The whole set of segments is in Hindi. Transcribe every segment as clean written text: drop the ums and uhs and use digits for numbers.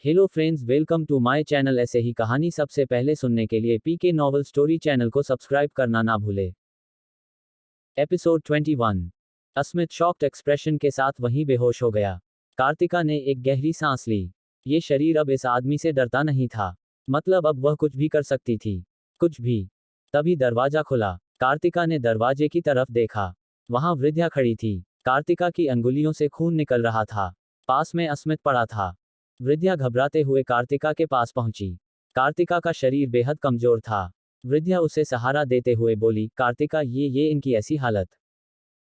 Hello friends, welcome to my channel. ऐसे ही कहानी सबसे पहले सुनने के लिए पीके नॉवल स्टोरी चैनल को सब्सक्राइब करना ना भूले। एपिसोड 21। अस्मित शॉक्ड एक्सप्रेशन के साथ वहीं बेहोश हो गया। कार्तिका ने एक गहरी सांस ली। ये शरीर अब इस आदमी से डरता नहीं था। मतलब अब वह कुछ भी कर सकती थी। कुछ भी। तभी दरवाजा खुला। कार्तिका ने दरवाजे की तरफ देखा। वहां वृद्धा खड़ी थी। कार्तिका की अंगुलियों से खून निकल रहा था। पास में अस्मित पड़ा था। वृद्धा घबराते हुए कार्तिका के पास पहुंची। कार्तिका का शरीर बेहद कमजोर था। वृद्धा उसे सहारा देते हुए बोली, कार्तिका, ये इनकी ऐसी हालत।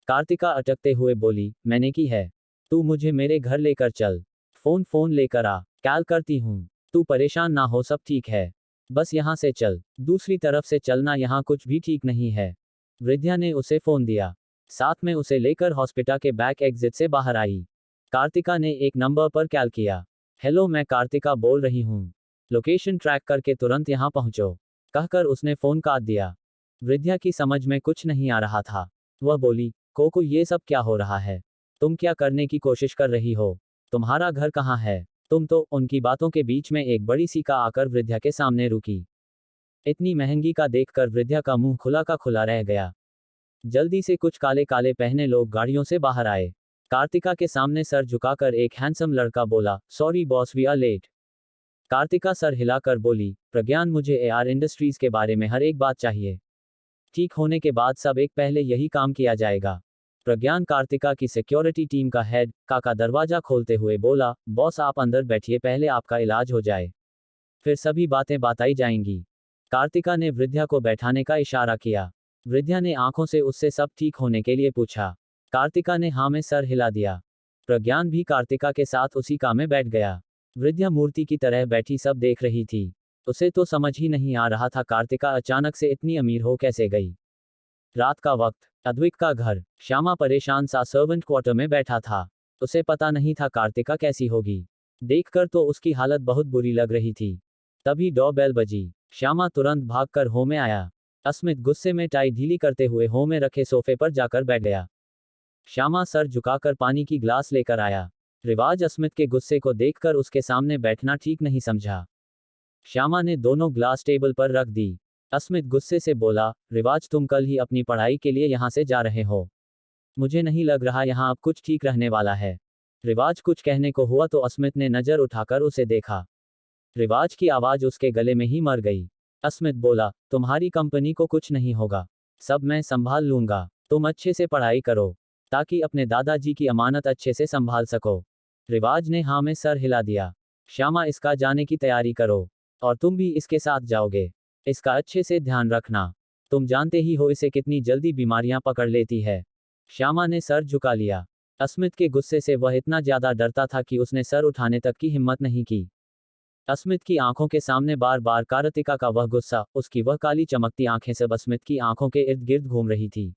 कार्तिका अटकते हुए बोली, मैंने की है। तू मुझे मेरे घर लेकर चल। फोन लेकर आ। कॉल करती हूँ। तू परेशान ना हो, सब ठीक है। बस यहाँ से चल। दूसरी तरफ से चलना, यहाँ कुछ भी ठीक नहीं है। वृद्धा ने उसे फोन दिया। साथ में उसे लेकर हॉस्पिटल के बैक एग्जिट से बाहर आई। कार्तिका ने एक नंबर पर कॉल किया। हेलो, मैं कार्तिका बोल रही हूँ। लोकेशन ट्रैक करके तुरंत यहाँ पहुँचो, कहकर उसने फोन काट दिया। वृद्धा की समझ में कुछ नहीं आ रहा था। वह बोली, कोको, ये सब क्या हो रहा है? तुम क्या करने की कोशिश कर रही हो? तुम्हारा घर कहाँ है? तुम तो। उनकी बातों के बीच में एक बड़ी सी कार आकर वृद्धा के सामने रुकी। इतनी महंगी कार देखकर वृद्धा का मुंह खुला का खुला रह गया। जल्दी से कुछ काले काले पहने लोग गाड़ियों से बाहर आए। कार्तिका के सामने सर झुकाकर एक हैंडसम लड़का बोला, sorry boss, we are late. Kartika सर हिलाकर बोली, प्रज्ञान, मुझे एआर इंडस्ट्रीज के बारे में हर एक बात चाहिए। ठीक होने के बाद सब एक पहले यही काम किया जाएगा। प्रज्ञान कार्तिका की सिक्योरिटी टीम का हेड काका दरवाजा खोलते हुए बोला, बॉस आप अंदर बैठिए, पहले आपका इलाज हो जाए, फिर सभी बातें बताई जाएंगी। कार्तिका ने वृद्धा को बैठाने का इशारा किया। वृद्धा ने आंखों से उससे सब ठीक होने के लिए पूछा। कार्तिका ने हाँ में सर हिला दिया। प्रज्ञान भी कार्तिका के साथ उसी कार में बैठ गया। वृद्धा मूर्ति की तरह बैठी सब देख रही थी। उसे तो समझ ही नहीं आ रहा था कार्तिका अचानक से इतनी अमीर हो कैसे गई। रात का वक्त, अद्विक का घर। श्यामा परेशान सा सर्वेंट क्वार्टर में बैठा था। उसे पता नहीं था कार्तिका कैसी होगी। देखकर तो उसकी हालत बहुत बुरी लग रही थी। तभी डोरबेल बजी। श्यामा तुरंत भागकर होम में आया। अस्मित गुस्से में टाई ढीली करते हुए होम में रखे सोफे पर जाकर बैठ गया। श्यामा सर झुकाकर पानी की ग्लास लेकर आया। रिवाज अस्मित के गुस्से को देखकर उसके सामने बैठना ठीक नहीं समझा। श्यामा ने दोनों ग्लास टेबल पर रख दी। अस्मित गुस्से से बोला, रिवाज, तुम कल ही अपनी पढ़ाई के लिए यहाँ से जा रहे हो। मुझे नहीं लग रहा यहाँ अब कुछ ठीक रहने वाला है। रिवाज कुछ कहने को हुआ तो अस्मित ने नजर उठाकर उसे देखा। रिवाज की आवाज उसके गले में ही मर गई। अस्मित बोला, तुम्हारी कंपनी को कुछ नहीं होगा, सब मैं संभाल लूंगा। तुम अच्छे से पढ़ाई करो ताकि अपने दादाजी की अमानत अच्छे से संभाल सको। रिवाज ने हाँ में सर हिला दिया। श्यामा, इसका जाने की तैयारी करो, और तुम भी इसके साथ जाओगे। इसका अच्छे से ध्यान रखना। तुम जानते ही हो इसे कितनी जल्दी बीमारियां पकड़ लेती है। श्यामा ने सर झुका लिया। अस्मित के गुस्से से वह इतना ज्यादा डरता था कि उसने सर उठाने तक की हिम्मत नहीं की। अस्मित की आंखों के सामने बार बार कार्तिका का वह गुस्सा, उसकी वह काली चमकती आंखें सब अस्मित की आंखों के इर्द गिर्द घूम रही थी।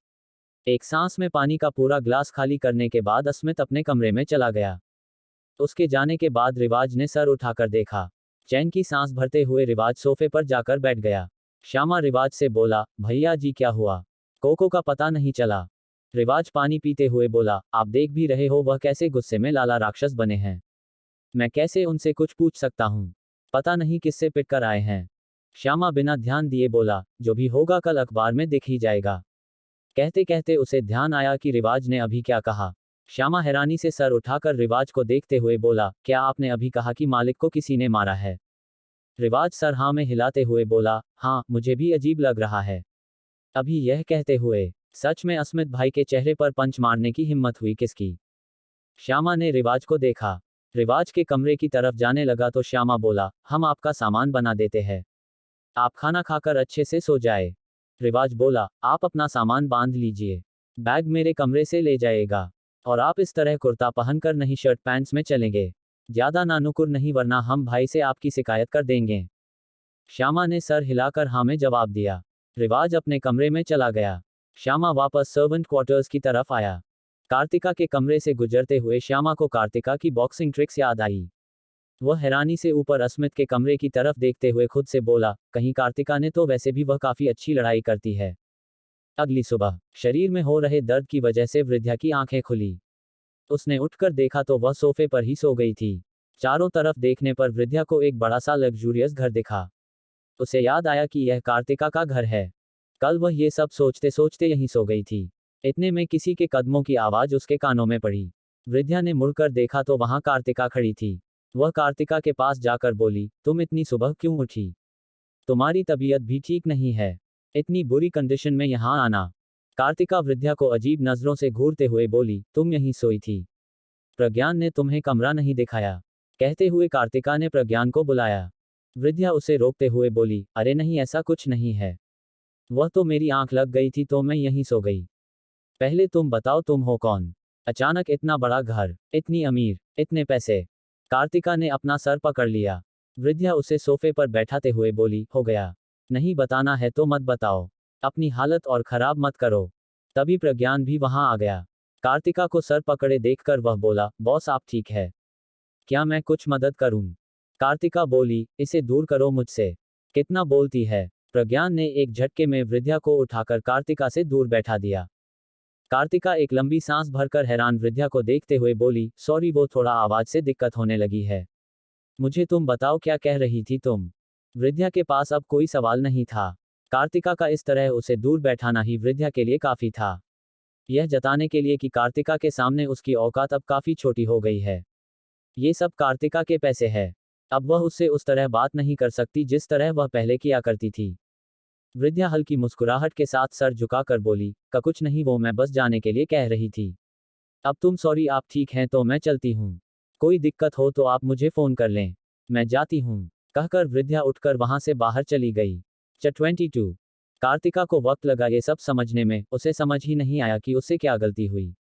एक सांस में पानी का पूरा ग्लास खाली करने के बाद अस्मित अपने कमरे में चला गया। उसके जाने के बाद रिवाज ने सर उठाकर देखा। चैन की सांस भरते हुए रिवाज सोफे पर जाकर बैठ गया। श्यामा रिवाज से बोला, भैया जी क्या हुआ? कोको का पता नहीं चला। रिवाज पानी पीते हुए बोला, आप देख भी रहे हो वह कैसे गुस्से में लाला राक्षस बने हैं। मैं कैसे उनसे कुछ पूछ सकता हूँ? पता नहीं किससे पिट कर आए हैं। श्यामा बिना ध्यान दिए बोला, जो भी होगा कल अखबार में दिख ही जाएगा। कहते कहते उसे ध्यान आया कि रिवाज ने अभी क्या कहा। श्यामा हैरानी से सर उठाकर रिवाज को देखते हुए बोला, क्या आपने अभी कहा कि मालिक को किसी ने मारा है? रिवाज सर हाँ में हिलाते हुए बोला, हाँ, मुझे भी अजीब लग रहा है। अभी यह कहते हुए, सच में अस्मित भाई के चेहरे पर पंच मारने की हिम्मत हुई किसकी? श्यामा ने रिवाज को देखा। रिवाज के कमरे की तरफ जाने लगा तो श्यामा बोला, हम आपका सामान बना देते हैं, आप खाना खाकर अच्छे से सो जाए। रिवाज बोला, आप अपना सामान बांध लीजिए, बैग मेरे कमरे से ले जाएगा, और आप इस तरह कुर्ता पहनकर नहीं शर्ट पैंट्स में चलेंगे। ज्यादा नानुकुर नहीं, वरना हम भाई से आपकी शिकायत कर देंगे। श्यामा ने सर हिलाकर हाँ में जवाब दिया। रिवाज अपने कमरे में चला गया। श्यामा वापस सर्वेंट क्वार्टर्स की तरफ आया। कार्तिका के कमरे से गुजरते हुए श्यामा को कार्तिका की बॉक्सिंग ट्रिक्स याद आई। वह हैरानी से ऊपर अस्मित के कमरे की तरफ देखते हुए खुद से बोला, कहीं कार्तिका ने तो वैसे भी वह काफी अच्छी लड़ाई करती है। अगली सुबह शरीर में हो रहे दर्द की वजह से वृद्धा की आंखें खुली। उसने उठकर देखा तो वह सोफे पर ही सो गई थी। चारों तरफ देखने पर वृद्धा को एक बड़ा सा लग्जूरियस घर दिखा। उसे याद आया कि यह कार्तिका का घर है। कल वह ये सब सोचते सोचते यहीं सो गई थी। इतने में किसी के कदमों की आवाज उसके कानों में पड़ी। वृद्धा ने मुड़कर देखा तो वहां कार्तिका खड़ी थी। वह कार्तिका के पास जाकर बोली, तुम इतनी सुबह क्यों उठी? तुम्हारी तबीयत भी ठीक नहीं है, इतनी बुरी कंडीशन में यहाँ आना। कार्तिका वृद्धा को अजीब नजरों से घूरते हुए बोली, तुम यहीं सोई थी, प्रज्ञान ने तुम्हें कमरा नहीं दिखाया? कहते हुए कार्तिका ने प्रज्ञान को बुलाया। वृद्धा उसे रोकते हुए बोली, अरे नहीं, ऐसा कुछ नहीं है, वह तो मेरी आंख लग गई थी तो मैं यहीं सो गई। पहले तुम बताओ तुम हो कौन? अचानक इतना बड़ा घर, इतनी अमीर, इतने पैसे। कार्तिका ने अपना सर पकड़ लिया। वृद्धा उसे सोफे पर बैठाते हुए बोली, हो गया, नहीं बताना है तो मत बताओ, अपनी हालत और खराब मत करो। तभी प्रज्ञान भी वहां आ गया। कार्तिका को सर पकड़े देखकर वह बोला, बॉस आप ठीक है, क्या मैं कुछ मदद करूं? कार्तिका बोली, इसे दूर करो मुझसे। कितना बोलती है। प्रज्ञान ने एक झटके में वृद्धा को उठाकर कार्तिका से दूर बैठा दिया। कार्तिका एक लंबी सांस भरकर हैरान वृद्धा को देखते हुए बोली, सॉरी, वो थोड़ा आवाज से दिक्कत होने लगी है। मुझे तुम बताओ क्या कह रही थी तुम? वृद्धा के पास अब कोई सवाल नहीं था। कार्तिका का इस तरह उसे दूर बैठाना ही वृद्धा के लिए काफी था। यह जताने के लिए कि कार्तिका के सामने उसकी औकात अब काफी छोटी हो गई है। ये सब कार्तिका के पैसे है। अब वह उससे उस तरह बात नहीं कर सकती जिस तरह वह पहले किया करती थी। वृद्धा हल्की मुस्कुराहट के साथ सर झुकाकर बोली, का कुछ नहीं, वो मैं बस जाने के लिए कह रही थी। अब तुम सॉरी आप ठीक हैं तो मैं चलती हूँ, कोई दिक्कत हो तो आप मुझे फोन कर लें, मैं जाती हूँ। कहकर वृद्धा उठकर वहां से बाहर चली गई। 22 कार्तिका को वक्त लगा ये सब समझने में। उसे समझ ही नहीं आया कि उससे क्या गलती हुई।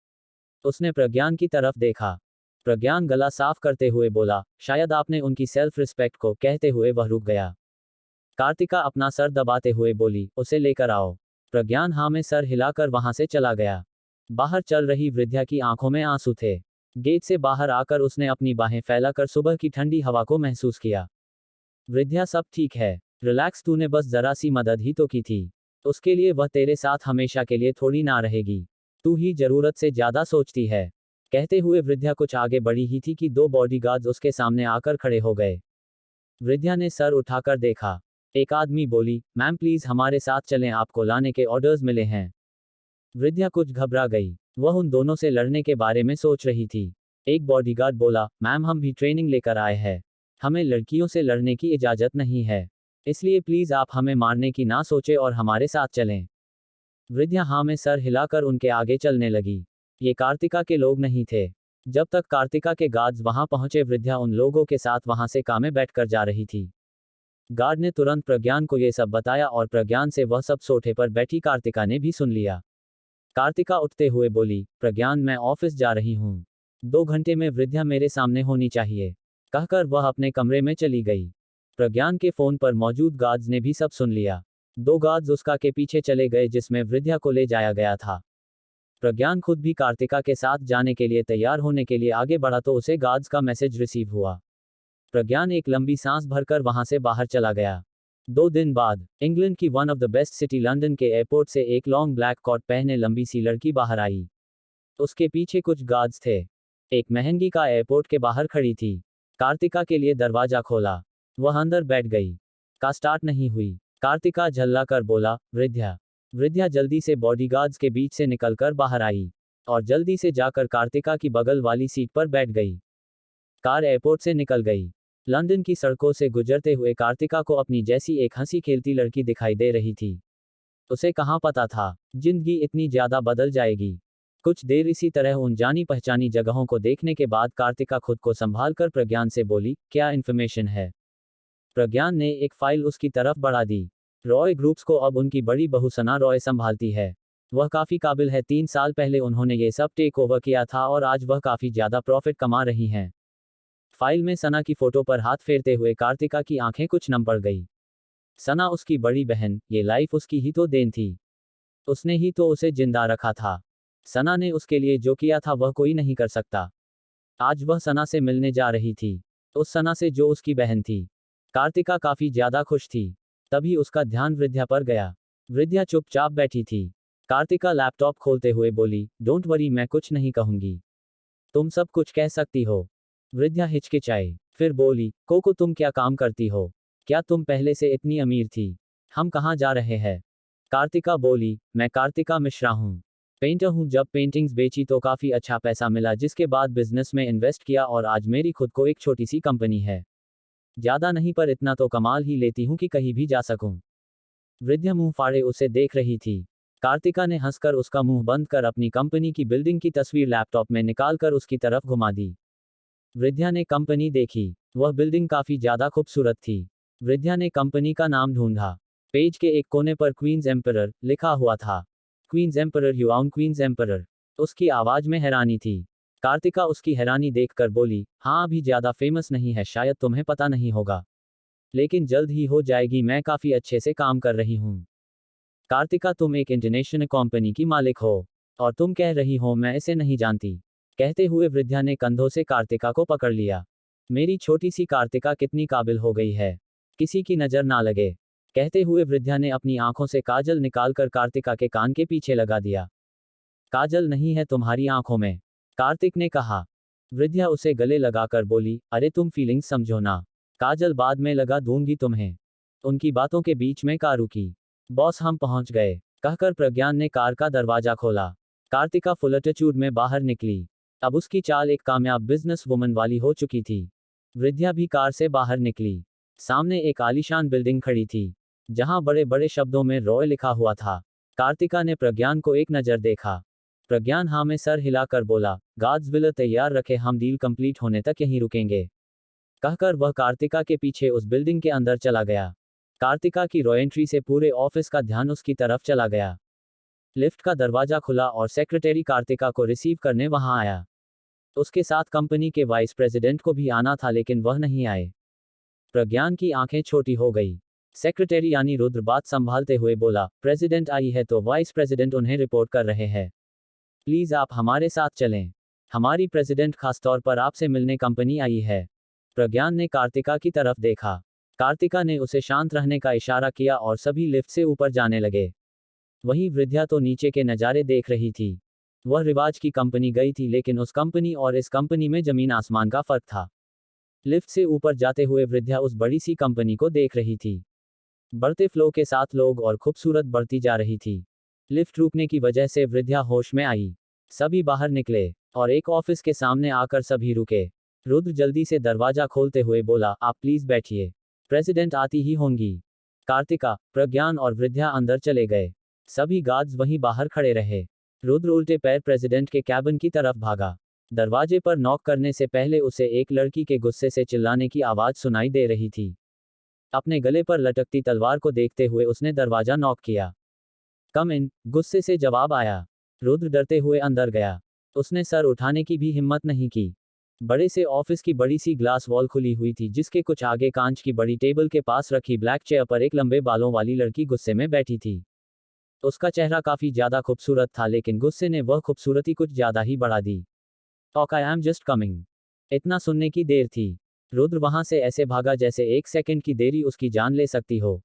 उसने प्रज्ञान की तरफ देखा। प्रज्ञान गला साफ करते हुए बोला, शायद आपने उनकी सेल्फ रिस्पेक्ट को, कहते हुए वह रुक गया। कार्तिका अपना सर दबाते हुए बोली, उसे लेकर आओ। प्रज्ञान हाँ में सर हिलाकर वहां से चला गया। बाहर चल रही वृद्धा की आंखों में आंसू थे। गेट से बाहर आकर उसने अपनी बाहें फैलाकर सुबह की ठंडी हवा को महसूस किया। वृद्धा सब ठीक है, रिलैक्स, तूने बस जरा सी मदद ही तो की थी, उसके लिए वह तेरे साथ हमेशा के लिए थोड़ी ना रहेगी, तू ही जरूरत से ज्यादा सोचती है। कहते हुए वृद्धा कुछ आगे बढ़ी ही थी कि दो बॉडीगार्ड्स उसके सामने आकर खड़े हो गए। वृद्धा ने सर उठाकर देखा। एक आदमी बोली, मैम प्लीज हमारे साथ चलें, आपको लाने के ऑर्डर्स मिले हैं। वृद्धा कुछ घबरा गई। वह उन दोनों से लड़ने के बारे में सोच रही थी। एक बॉडीगार्ड बोला, मैम हम भी ट्रेनिंग लेकर आए हैं, हमें लड़कियों से लड़ने की इजाजत नहीं है, इसलिए प्लीज आप हमें मारने की ना सोचे और हमारे साथ चलें। वृद्धा हाँ में सर हिलाकर उनके आगे चलने लगी। ये कार्तिका के लोग नहीं थे। जब तक कार्तिका के गार्ड्स वहां पहुंचे वृद्धा उन लोगों के साथ वहां से काम में बैठकर जा रही थी। गार्ड ने तुरंत प्रज्ञान को ये सब बताया और प्रज्ञान से वह सब सोफे पर बैठी कार्तिका ने भी सुन लिया। कार्तिका उठते हुए बोली, प्रज्ञान मैं ऑफिस जा रही हूँ, 2 घंटे में वृद्धा मेरे सामने होनी चाहिए। कहकर वह अपने कमरे में चली गई। प्रज्ञान के फोन पर मौजूद गार्ड्स ने भी सब सुन लिया। 2 गार्ड्स उसका के पीछे चले गए जिसमें वृद्धा को ले जाया गया था। प्रज्ञान खुद भी कार्तिका के साथ जाने के लिए तैयार होने के लिए आगे बढ़ा तो उसे गार्ड्स का मैसेज रिसीव हुआ। प्रज्ञान एक लंबी सांस भरकर वहां से बाहर चला गया। 2 दिन बाद इंग्लैंड की one of the best city London के एयरपोर्ट से एक लॉन्ग ब्लैक कोट पहने लंबी सी लड़की बाहर आई। उसके पीछे कुछ गार्ड्स थे। एक महंगी कार एयरपोर्ट के बाहर खड़ी थी। कार्तिका के लिए दरवाजा खोला। वह अंदर बैठ गई। कार स्टार्ट नहीं हुई। कार्तिका झल्ला कर बोला, वृद्धा। वृद्धा जल्दी से बॉडीगार्ड्स के बीच से निकलकर बाहर आई और जल्दी से जाकर कार्तिका की बगल वाली सीट पर बैठ गई। कार एयरपोर्ट से निकल गई। लंदन की सड़कों से गुजरते हुए कार्तिका को अपनी जैसी एक हंसी खेलती लड़की दिखाई दे रही थी। उसे कहाँ पता था जिंदगी इतनी ज्यादा बदल जाएगी। कुछ देर इसी तरह उन जानी पहचानी जगहों को देखने के बाद कार्तिका खुद को संभाल कर प्रज्ञान से बोली, क्या इन्फॉर्मेशन है? प्रज्ञान ने एक फाइल उसकी तरफ बढ़ा दी। रॉय ग्रुप्स को अब उनकी बड़ी बहू सना रॉय संभालती है। वह काफी काबिल है। 3 साल पहले उन्होंने ये सब टेक ओवर किया था और आज वह काफी ज्यादा प्रॉफिट कमा रही हैं। फाइल में सना की फोटो पर हाथ फेरते हुए कार्तिका की आंखें कुछ नम पड़ गई। सना उसकी बड़ी बहन, ये लाइफ उसकी ही तो देन थी, उसने ही तो उसे जिंदा रखा था। सना ने उसके लिए जो किया था वह कोई नहीं कर सकता। आज वह सना से मिलने जा रही थी, उस सना से जो उसकी बहन थी। कार्तिका काफी ज्यादा खुश थी। तभी उसका ध्यान वृद्धा पर गया। वृद्धा चुपचाप बैठी थी। कार्तिका लैपटॉप खोलते हुए बोली, डोंट वरी, मैं कुछ नहीं कहूंगी, तुम सब कुछ कह सकती हो। वृद्धा हिचकिचाई, फिर बोली, कोको तुम क्या काम करती हो? क्या तुम पहले से इतनी अमीर थी? हम कहाँ जा रहे हैं? कार्तिका बोली, मैं कार्तिका मिश्रा हूँ। पेंटर हूँ। जब पेंटिंग्स बेची तो काफ़ी अच्छा पैसा मिला, जिसके बाद बिजनेस में इन्वेस्ट किया और आज मेरी खुद को एक छोटी सी कंपनी है। ज़्यादा नहीं पर इतना तो कमाल ही लेती हूँ कि कहीं भी जा सकूँ। वृद्धा मुंह फाड़े उसे देख रही थी। कार्तिका ने हंसकर उसका मुंह बंद कर अपनी कंपनी की बिल्डिंग की तस्वीर लैपटॉप में निकालकर उसकी तरफ घुमा दी। वृद्धा ने कंपनी देखी। वह बिल्डिंग काफ़ी ज़्यादा खूबसूरत थी। वृद्धा ने कंपनी का नाम ढूंढा। पेज के एक कोने पर क्वींस एम्परर लिखा हुआ था। क्वींस एम्परर यू आउन क्वींस एम्परर। उसकी आवाज़ में हैरानी थी। कार्तिका उसकी हैरानी देखकर बोली, हाँ अभी ज़्यादा फेमस नहीं है, शायद तुम्हें पता नहीं होगा, लेकिन जल्द ही हो जाएगी। मैं काफ़ी अच्छे से काम कर रही हूँ। कार्तिका तुम एक इंटरनेशनल कंपनी की मालिक हो, और तुम कह रही हो मैं इसे नहीं जानती। कहते हुए वृद्धा ने कंधों से कार्तिका को पकड़ लिया। मेरी छोटी सी कार्तिका कितनी काबिल हो गई है, किसी की नज़र ना लगे। कहते हुए वृद्धा ने अपनी आंखों से काजल निकालकर कार्तिका के कान के पीछे लगा दिया। काजल नहीं है तुम्हारी आंखों में, कार्तिक ने कहा। वृद्धा उसे गले लगाकर बोली, अरे तुम फीलिंग्स समझो ना, काजल बाद में लगा दूंगी तुम्हें। उनकी बातों के बीच में कार रुकी। बॉस हम पहुंच गए, कहकर प्रज्ञान ने कार का दरवाजा खोला। कार्तिका फुल एटीट्यूड में बाहर निकली। अब उसकी चाल एक कामयाब बिजनेस वुमन वाली हो चुकी थी। वृद्धा भी कार से बाहर निकली। सामने एक आलीशान बिल्डिंग खड़ी थी, जहां बड़े बड़े शब्दों में रॉय लिखा हुआ था। कार्तिका ने प्रज्ञान को एक नज़र देखा। प्रज्ञान हाँ में सर हिलाकर बोला, गार्ड्स विल तैयार रखे, हम डील कंप्लीट होने तक यहीं रुकेंगे। कहकर वह कार्तिका के पीछे उस बिल्डिंग के अंदर चला गया। कार्तिका की रॉयंट्री से पूरे ऑफिस का ध्यान उसकी तरफ चला गया। लिफ्ट का दरवाजा खुला और सेक्रेटरी कार्तिका को रिसीव करने वहां आया। उसके साथ कंपनी के वाइस प्रेसिडेंट को भी आना था, लेकिन वह नहीं आए। प्रज्ञान की आंखें छोटी हो गई। सेक्रेटरी यानी रुद्र बात संभालते हुए बोला, प्रेसिडेंट आई है तो वाइस प्रेसिडेंट उन्हें रिपोर्ट कर रहे हैं। प्लीज आप हमारे साथ चलें। हमारी प्रेसिडेंट खासतौर पर आपसे मिलने कंपनी आई है। प्रज्ञान ने कार्तिका की तरफ देखा। कार्तिका ने उसे शांत रहने का इशारा किया और सभी लिफ्ट से ऊपर जाने लगे। वहीं वृद्धा तो नीचे के नज़ारे देख रही थी। वह रिवाज की कंपनी गई थी, लेकिन उस कंपनी और इस कंपनी में जमीन आसमान का फर्क था। लिफ्ट से ऊपर जाते हुए वृद्धा उस बड़ी सी कंपनी को देख रही थी। बढ़ते फ्लो के साथ लोग और खूबसूरत बढ़ती जा रही थी। लिफ्ट रुकने की वजह से वृद्धा होश में आई। सभी बाहर निकले और एक ऑफिस के सामने आकर सभी रुके। रुद्र जल्दी से दरवाजा खोलते हुए बोला, आप प्लीज बैठिए, प्रेसिडेंट आती ही होंगी। कार्तिका, प्रज्ञान और वृद्धा अंदर चले गए। सभी गार्ड्स वहीं बाहर खड़े रहे। रुद्र उल्टे पैर प्रेसिडेंट के कैबिन की तरफ भागा। दरवाजे पर नॉक करने से पहले उसे एक लड़की के गुस्से से चिल्लाने की आवाज सुनाई दे रही थी। अपने गले पर लटकती तलवार को देखते हुए उसने दरवाजा नॉक किया। कम इन, गुस्से से जवाब आया। रुद्र डरते हुए अंदर गया। उसने सर उठाने की भी हिम्मत नहीं की। बड़े से ऑफिस की बड़ी सी ग्लास वॉल खुली हुई थी, जिसके कुछ आगे कांच की बड़ी टेबल के पास रखी ब्लैक चेयर पर एक लंबे बालों वाली लड़की गुस्से में बैठी थी। उसका चेहरा काफी ज्यादा खूबसूरत था, लेकिन गुस्से ने वह खूबसूरती कुछ ज्यादा ही बढ़ा दी। Talk I am just coming. इतना सुनने की देर थी। रुद्र वहां से ऐसे भागा जैसे एक सेकंड की देरी उसकी जान ले सकती हो।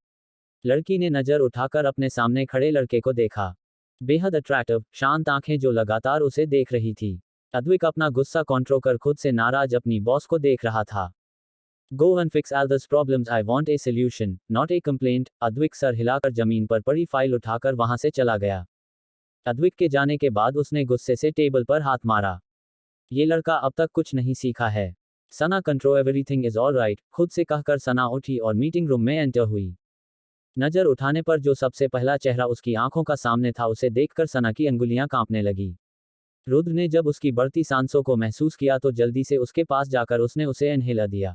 लड़की ने नजर उठाकर अपने सामने खड़े लड़के को देखा। बेहद अट्रैक्टिव, शांत आंखें जो लगातार उसे देख रही थी। अद्विक अपना गुस्सा कंट्रोल कर खुद से नाराज अपनी बॉस को देख रहा था। Go and fix all this problems, I want a solution, not a complaint. Advik sir हिलाकर जमीन पर पड़ी फाइल उठाकर वहां से चला गया। अद्विक के जाने के बाद उसने गुस्से से टेबल पर हाथ मारा। ये लड़का अब तक कुछ नहीं सीखा है। सना control everything is all right, खुद से कहकर सना उठी और मीटिंग रूम में एंटर हुई। नजर उठाने पर जो सबसे पहला चेहरा उसकी आंखों का सामने था, उसे देखकर सना की अंगुलियां कांपने लगी। रुद्र ने जब उसकी बढ़ती सांसों को महसूस किया तो जल्दी से उसके पास जाकर उसने उसे इनहेलर दिया।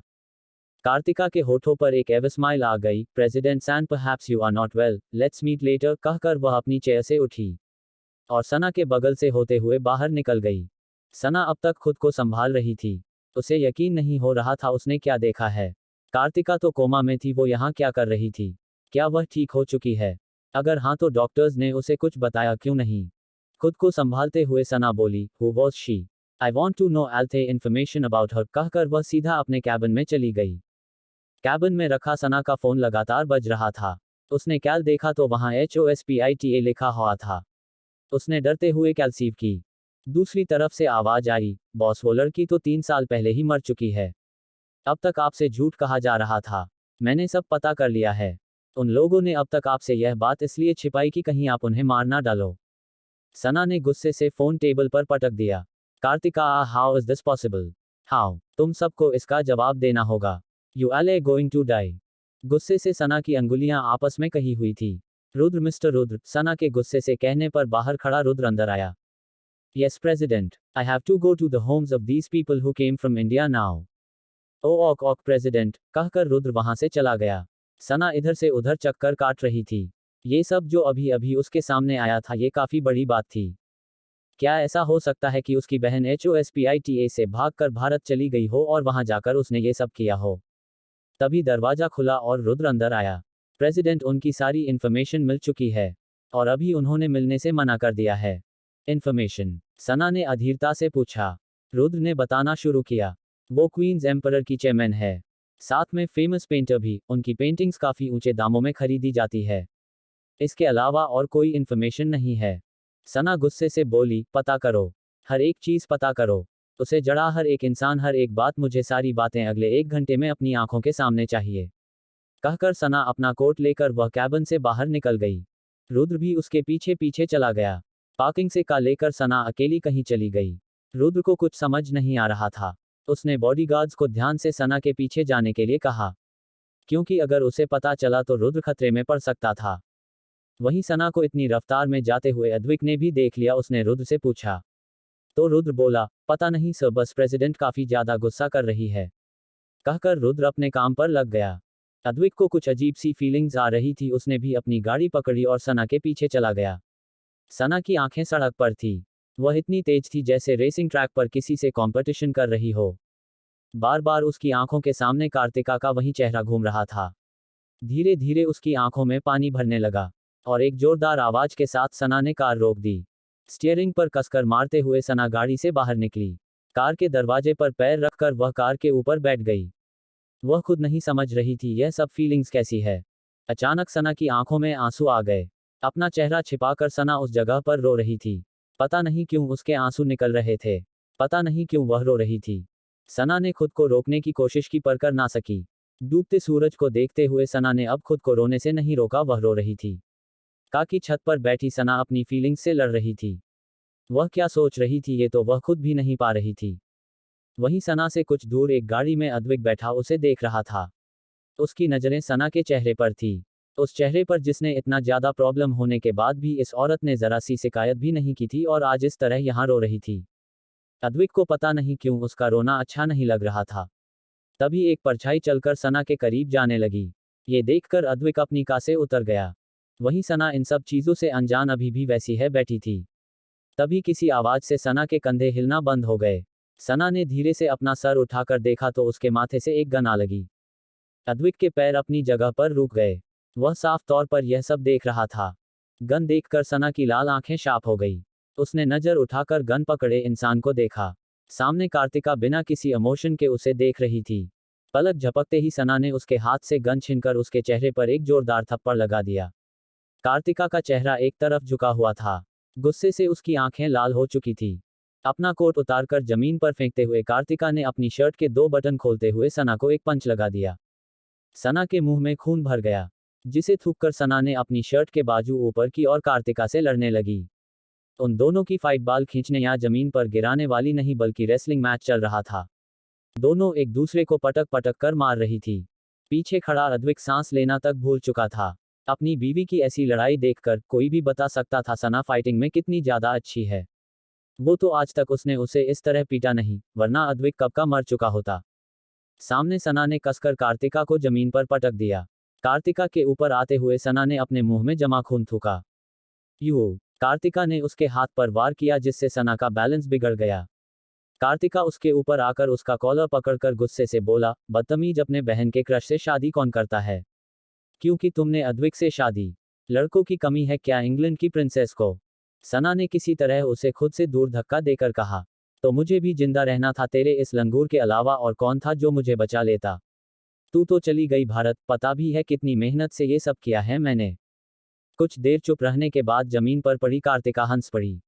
कार्तिका के होठों पर एक एव स्माइल आ गई। President san, perhaps you are not well, let's meet later, कहकर वह अपनी चेयर से उठी और सना के बगल से होते हुए बाहर निकल गई। सना अब तक खुद को संभाल रही थी। उसे यकीन नहीं हो रहा था उसने क्या देखा है। कार्तिका तो कोमा में थी, वो यहाँ क्या कर रही थी? क्या वह ठीक हो चुकी है? अगर हाँ तो डॉक्टर्स ने उसे कुछ बताया क्यों नहीं? खुद को संभालते हुए सना बोली, who was she? I want to know all the information about her, कहकर वह सीधा अपने कैबिन में चली गई। कैबिन में रखा सना का फोन लगातार बज रहा था। उसने कैल देखा तो वहां HOSPITA लिखा हुआ था। उसने डरते हुए कैल रिसीव की। दूसरी तरफ से आवाज आई, बॉस वो लड़की तो 3 साल पहले ही मर चुकी है। अब तक आपसे झूठ कहा जा रहा था। मैंने सब पता कर लिया है। उन लोगों ने अब तक आपसे यह बात इसलिए छिपाई कि कहीं आप उन्हें मार ना डालो। सना ने गुस्से से फोन टेबल पर पटक दिया। Kartika, how is this possible? How? तुम सबको इसका जवाब देना होगा। You are going to die. गुस्से से सना की अंगुलियां आपस में कही हुई थी। रुद्र, मिस्टर रुद्र, सना के गुस्से से कहने पर बाहर खड़ा रुद्र अंदर आया। Yes president, I have to go to the homes of these people who came from India now. Oh okay okay president, कहकर रुद्र वहां से चला गया। सना इधर से उधर चक्कर काट रही थी। ये सब जो अभी अभी उसके सामने आया था, ये काफी बड़ी बात थी। क्या ऐसा हो सकता है कि उसकी बहन HOSPITA से भागकर भारत चली गई हो और वहां जाकर उसने ये सब किया हो? तभी दरवाजा खुला और रुद्र अंदर आया। प्रेसिडेंट, उनकी सारी इन्फॉर्मेशन मिल चुकी है और अभी उन्होंने मिलने से मना कर दिया है। इन्फॉर्मेशन? सना ने अधीरता से पूछा। रुद्र ने बताना शुरू किया। वो क्वींस एम्परर की चेयरमैन है, साथ में फेमस पेंटर भी। उनकी पेंटिंग्स काफी ऊंचे दामों में खरीदी जाती है। इसके अलावा और कोई इन्फॉर्मेशन नहीं है। सना गुस्से से बोली, पता करो, हर एक चीज पता करो। उसे जड़ा हर एक इंसान, हर एक बात। मुझे सारी बातें अगले 1 घंटे में अपनी आंखों के सामने चाहिए। कहकर सना अपना कोट लेकर वह कैबिन से बाहर निकल गई। रुद्र भी उसके पीछे पीछे चला गया। पार्किंग से कार लेकर सना अकेली कहीं चली गई। रुद्र को कुछ समझ नहीं आ रहा था। उसने बॉडीगार्ड्स को ध्यान से सना के पीछे जाने के लिए कहा, क्योंकि अगर उसे पता चला तो रुद्र खतरे में पड़ सकता था। वहीं सना को इतनी रफ्तार में जाते हुए अद्विक ने भी देख लिया। उसने रुद्र से पूछा तो रुद्र बोला, पता नहीं सर, बस प्रेसिडेंट काफी ज्यादा गुस्सा कर रही है। कहकर रुद्र अपने काम पर लग गया। अद्विक को कुछ अजीब सी फीलिंग्स आ रही थी। उसने भी अपनी गाड़ी पकड़ी और सना के पीछे चला गया। सना की आंखें सड़क पर थी। वह इतनी तेज थी जैसे रेसिंग ट्रैक पर किसी से कंपटीशन कर रही हो। बार बार उसकी आंखों के सामने कार्तिका का वही चेहरा घूम रहा था। धीरे धीरे उसकी आंखों में पानी भरने लगा और एक जोरदार आवाज के साथ सना ने कार रोक दी। स्टीयरिंग पर कसकर मारते हुए सना गाड़ी से बाहर निकली। कार के दरवाजे पर पैर रखकर वह कार के ऊपर बैठ गई। वह खुद नहीं समझ रही थी यह सब फीलिंग्स कैसी है। अचानक सना की आंखों में आंसू आ गए। अपना चेहरा छिपाकर सना उस जगह पर रो रही थी। पता नहीं क्यों उसके आंसू निकल रहे थे। पता नहीं क्यों वह रो रही थी। सना ने खुद को रोकने की कोशिश की पर कर ना सकी। डूबते सूरज को देखते हुए सना ने अब खुद को रोने से नहीं रोका। वह रो रही थी। कार की छत पर बैठी सना अपनी फीलिंग्स से लड़ रही थी। वह क्या सोच रही थी ये तो वह खुद भी नहीं पा रही थी। वहीं सना से कुछ दूर एक गाड़ी में अद्विक बैठा उसे देख रहा था। उसकी नजरें सना के चेहरे पर थी। उस चेहरे पर जिसने इतना ज्यादा प्रॉब्लम होने के बाद भी इस औरत ने जरा सी शिकायत भी नहीं की थी और आज इस तरह यहां रो रही थी। अद्विक को पता नहीं क्यों उसका रोना अच्छा नहीं लग रहा था। तभी एक परछाई चलकर सना के करीब जाने लगी। ये देखकर अद्विक अपनी कार से उतर गया। वहीं सना इन सब चीजों से अनजान अभी भी वैसी है बैठी थी। तभी किसी आवाज से सना के कंधे हिलना बंद हो गए। सना ने धीरे से अपना सर उठाकर देखा तो उसके माथे से एक गन आ लगी। अद्विक के पैर अपनी जगह पर रुक गए। वह साफ तौर पर यह सब देख रहा था। गन देखकर सना की लाल आंखें शार्प हो गई। उसने नजर उठाकर गन पकड़े इंसान को देखा। सामने कार्तिका बिना किसी इमोशन के उसे देख रही थी। पलक झपकते ही सना ने उसके हाथ से गन छीनकर उसके चेहरे पर एक जोरदार थप्पड़ लगा दिया। कार्तिका का चेहरा एक तरफ झुका हुआ था। गुस्से से उसकी आंखें लाल हो चुकी थी। अपना कोट उतारकर जमीन पर फेंकते हुए कार्तिका ने अपनी शर्ट के 2 बटन खोलते हुए सना को एक पंच लगा दिया। सना के मुंह में खून भर गया, जिसे थूककर सना ने अपनी शर्ट के बाजू ऊपर की और कार्तिका से लड़ने लगी। उन दोनों की फाइट बाल खींचने या जमीन पर गिराने वाली नहीं बल्कि रेसलिंग मैच चल रहा था। दोनों एक दूसरे को पटक पटक कर मार रही थी। पीछे खड़ा अद्विक सांस लेना तक भूल चुका था। अपनी बीवी की ऐसी लड़ाई देखकर कोई भी बता सकता था सना फाइटिंग में कितनी ज्यादा अच्छी है। वो तो आज तक उसने उसे इस तरह पीटा नहीं, वरना अद्विक कब का मर चुका होता। सामने सना ने कसकर कार्तिका को जमीन पर पटक दिया। कार्तिका के ऊपर आते हुए सना ने अपने मुंह में जमा खून थूका। यू कार्तिका ने उसके हाथ पर वार किया जिससे सना का बैलेंस बिगड़ गया। कार्तिका उसके ऊपर आकर उसका कॉलर पकड़कर गुस्से से बोला, बदतमीज, अपने बहन के क्रश से शादी कौन करता है? क्योंकि तुमने अद्विक से शादी। लड़कों की कमी है क्या इंग्लैंड की प्रिंसेस को? सना ने किसी तरह उसे खुद से दूर धक्का देकर कहा, तो मुझे भी जिंदा रहना था तेरे इस लंगूर के अलावा और कौन था जो मुझे बचा लेता? तू तो चली गई भारत, पता भी है कितनी मेहनत से ये सब किया है मैंने। कुछ देर चुप रहने के बाद जमीन पर पड़ी कार्तिका हंस पड़ी।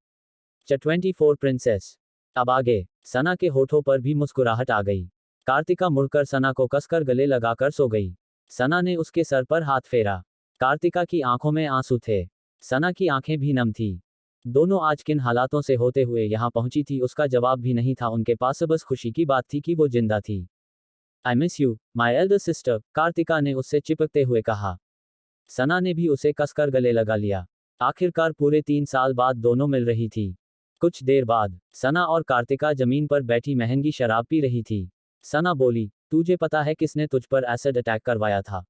24 प्रिंसेस। अब आगे। सना के होठों पर भी मुस्कुराहट आ गई। कार्तिका मुड़कर सना को कसकर गले लगाकर सो गई। सना ने उसके सर पर हाथ फेरा। कार्तिका की आंखों में आंसू थे। सना की आंखें भी नम थी। दोनों आज किन हालातों से होते हुए यहाँ पहुंची थी उसका जवाब भी नहीं था उनके पास, बस खुशी की बात थी कि वो जिंदा थी। I miss you my elder sister, Kartika ने उससे चिपकते हुए कहा। सना ने भी उसे कसकर गले लगा लिया। आखिरकार पूरे 3 साल बाद दोनों मिल रही थी। कुछ देर बाद सना और कार्तिका जमीन पर बैठी महंगी शराब पी रही थी। सना बोली, तुझे पता है किसने तुझ पर एसिड अटैक करवाया था?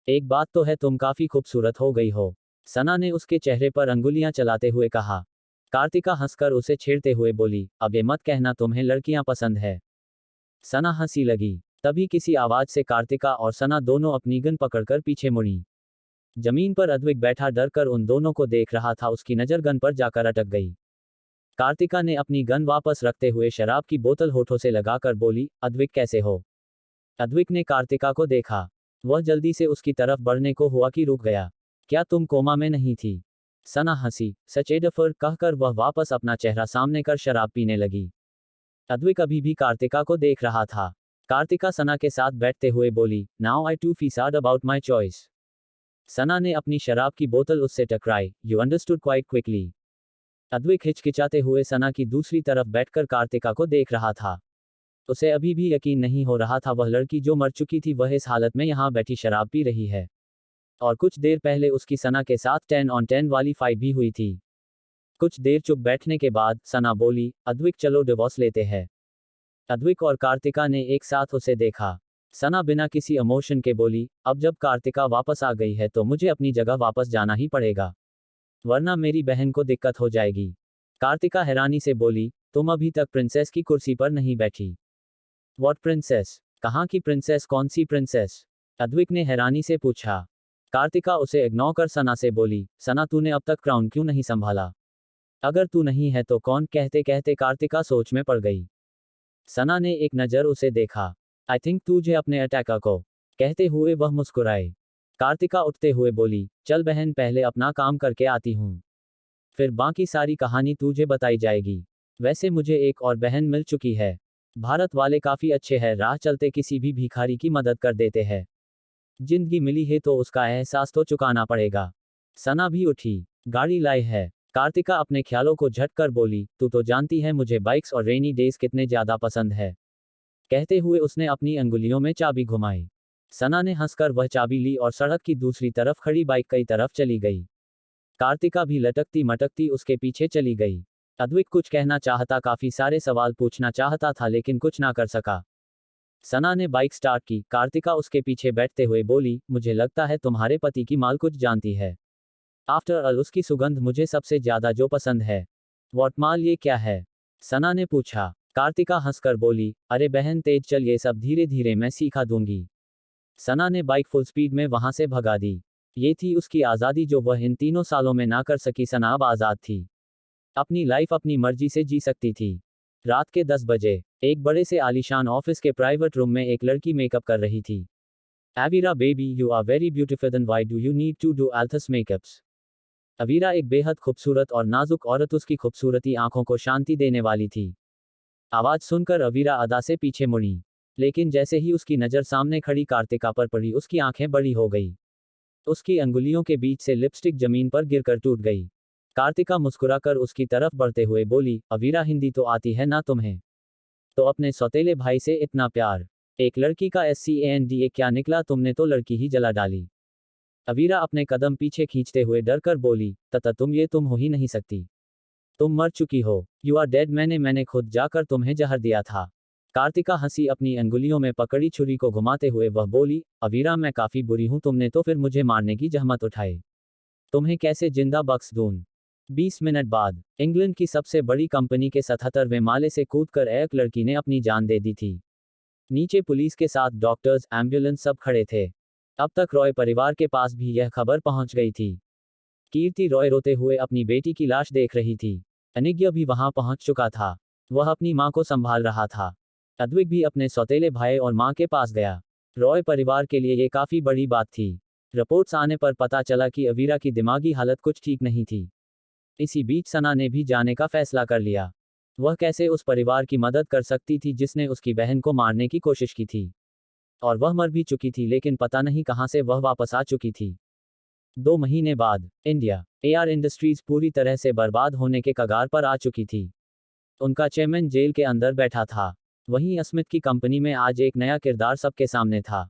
एक बात तो है, तुम काफी खूबसूरत हो गई हो। सना ने उसके चेहरे पर अंगुलियां चलाते हुए कहा। कार्तिका हंसकर उसे छेड़ते हुए बोली, अब ये मत कहना तुम्हें लड़कियां पसंद है। सना हंसी लगी। तभी किसी आवाज से कार्तिका और सना दोनों अपनी गन पकड़कर पीछे मुड़ी। जमीन पर अद्विक बैठा डरकर उन दोनों को देख रहा था। उसकी नजर गन पर जाकर अटक गई। कार्तिका ने अपनी गन वापस रखते हुए शराब की बोतल होठों से लगाकर बोली, अद्विक कैसे हो? अद्विक ने कार्तिका को देखा। वह जल्दी से उसकी तरफ बढ़ने को हुआ कि रुक गया। क्या तुम कोमा में नहीं थी? सना हंसी। सचेडफर कहकर वह वापस अपना चेहरा सामने कर शराब पीने लगी। अद्विक अभी भी कार्तिका को देख रहा था। कार्तिका सना के साथ बैठते हुए बोली, now I too feel sad about my choice. Sana ने अपनी शराब की बोतल उससे टकराई। You understood quite quickly. Advik हिचकिचाते हुए सना की दूसरी तरफ बैठकर कार्तिका को देख रहा था। उसे अभी भी यकीन नहीं हो रहा था, वह लड़की जो मर चुकी थी वह इस हालत में यहाँ बैठी शराब पी रही है। और कुछ देर पहले उसकी सना के साथ 10 on 10 वाली फाइट भी हुई थी। कुछ देर चुप बैठने के बाद सना बोली, अद्विक चलो डिवोर्स लेते हैं। अद्विक और कार्तिका ने एक साथ उसे देखा। सना बिना किसी इमोशन के बोली, अब जब कार्तिका वापस आ गई है तो मुझे अपनी जगह वापस जाना ही पड़ेगा, वरना मेरी बहन को दिक्कत हो जाएगी। कार्तिका हैरानी से बोली, तुम अभी तक प्रिंसेस की कुर्सी पर नहीं बैठी। What princess? कहाँ की प्रिंसेस? कौन सी प्रिंसेस? अद्विक ने हैरानी से पूछा। कार्तिका उसे इग्नोर कर सना से बोली, सना तूने अब तक क्राउन क्यों नहीं संभाला? अगर तू नहीं है तो कौन? कहते कहते कार्तिका सोच में पड़ गई। सना ने एक नज़र उसे देखा। आई थिंक तुझे अपने अटैकर को, कहते हुए वह मुस्कुराए। कार्तिका उठते हुए बोली, चल बहन पहले अपना काम करके आती हूँ, फिर बाकी सारी कहानी तुझे बताई जाएगी। वैसे मुझे एक और बहन मिल चुकी है। भारत वाले काफ़ी अच्छे हैं, राह चलते किसी भी भिखारी की मदद कर देते हैं। जिंदगी मिली है तो उसका एहसास तो चुकाना पड़ेगा। सना भी उठी। गाड़ी लाई है। कार्तिका अपने ख्यालों को झटकर बोली, तू तो जानती है मुझे बाइक्स और रेनी डेज कितने ज़्यादा पसंद है। कहते हुए उसने अपनी अंगुलियों में चाबी घुमाई। सना ने हंसकर वह चाबी ली और सड़क की दूसरी तरफ खड़ी बाइक की तरफ चली गई। कार्तिका भी लटकती मटकती उसके पीछे चली गई। अद्विक कुछ कहना चाहता, काफी सारे सवाल पूछना चाहता था लेकिन कुछ ना कर सका। सना ने बाइक स्टार्ट की। कार्तिका उसके पीछे बैठते हुए बोली, मुझे लगता है तुम्हारे पति की माल कुछ जानती है। आफ्टर ऑल उसकी सुगंध मुझे सबसे ज्यादा जो पसंद है। व्हाट माल? ये क्या है? सना ने पूछा। कार्तिका हंसकर बोली, अरे बहन तेज चल, ये सब धीरे धीरे मैं सिखा दूंगी। सना ने बाइक फुल स्पीड में वहां से भगा दी। ये थी उसकी आज़ादी जो वह इन 3 सालों में ना कर सकी। सना अब आज़ाद थी। अपनी लाइफ अपनी मर्जी से जी सकती थी। रात के 10 बजे एक बड़े से आलीशान ऑफिस के प्राइवेट रूम में एक लड़की मेकअप कर रही थी। Aveera baby, you are very beautiful, then why do you need to do all this makeups? Aveera एक बेहद खूबसूरत और नाजुक औरत, उसकी खूबसूरती आंखों को शांति देने वाली थी। आवाज सुनकर अवीरा अदा से पीछे मुड़ी, लेकिन जैसे ही उसकी नज़र सामने खड़ी कार्तिका पर पड़ी उसकी आंखें बड़ी हो गई। उसकी अंगुलियों के बीच से लिपस्टिक जमीन पर गिरकर टूट गई। कार्तिका मुस्कुराकर उसकी तरफ बढ़ते हुए बोली, अवीरा हिंदी तो आती है ना तुम्हें? तो अपने सौतेले भाई से इतना प्यार। एक लड़की का SCANDA क्या निकला, तुमने तो लड़की ही जला डाली। अवीरा अपने कदम पीछे खींचते हुए डरकर बोली, तथा तुम हो ही नहीं सकती। तुम मर चुकी हो। You are dead. मैंने खुद जाकर तुम्हें जहर दिया था। कार्तिका हंसी अपनी अंगुलियों में पकड़ी छुरी को घुमाते हुए वह बोली, अवीरा मैं काफी बुरी हूं, तुमने तो फिर मुझे मारने की जहमत उठाई। तुम्हें कैसे जिंदा बख्श दूं? 20 मिनट बाद इंग्लैंड की सबसे बड़ी कंपनी के 77वें माले से कूदकर एक लड़की ने अपनी जान दे दी थी। नीचे पुलिस के साथ डॉक्टर्स, एम्बुलेंस सब खड़े थे। अब तक रॉय परिवार के पास भी यह खबर पहुंच गई थी। कीर्ति रॉय रोते हुए अपनी बेटी की लाश देख रही थी। अनिग्या भी वहां पहुंच चुका था। वह अपनी मां को संभाल रहा था। अद्विक भी अपने सौतेले भाई और मां के पास गया। रॉय परिवार के लिए ये काफी बड़ी बात थी। रिपोर्ट्स आने पर पता चला कि अवीरा की दिमागी हालत कुछ ठीक नहीं थी। इसी बीच सना ने भी जाने का फैसला कर लिया। वह कैसे उस परिवार की मदद कर सकती थी जिसने उसकी बहन को मारने की कोशिश की थी। और वह मर भी चुकी थी, लेकिन पता नहीं कहां से वह वापस आ चुकी थी। 2 महीने बाद इंडिया। एआर इंडस्ट्रीज पूरी तरह से बर्बाद होने के कगार पर आ चुकी थी। उनका चेयरमैन जेल के अंदर बैठा था। वहीं अस्मित की कंपनी में आज एक नया किरदार सबके सामने था।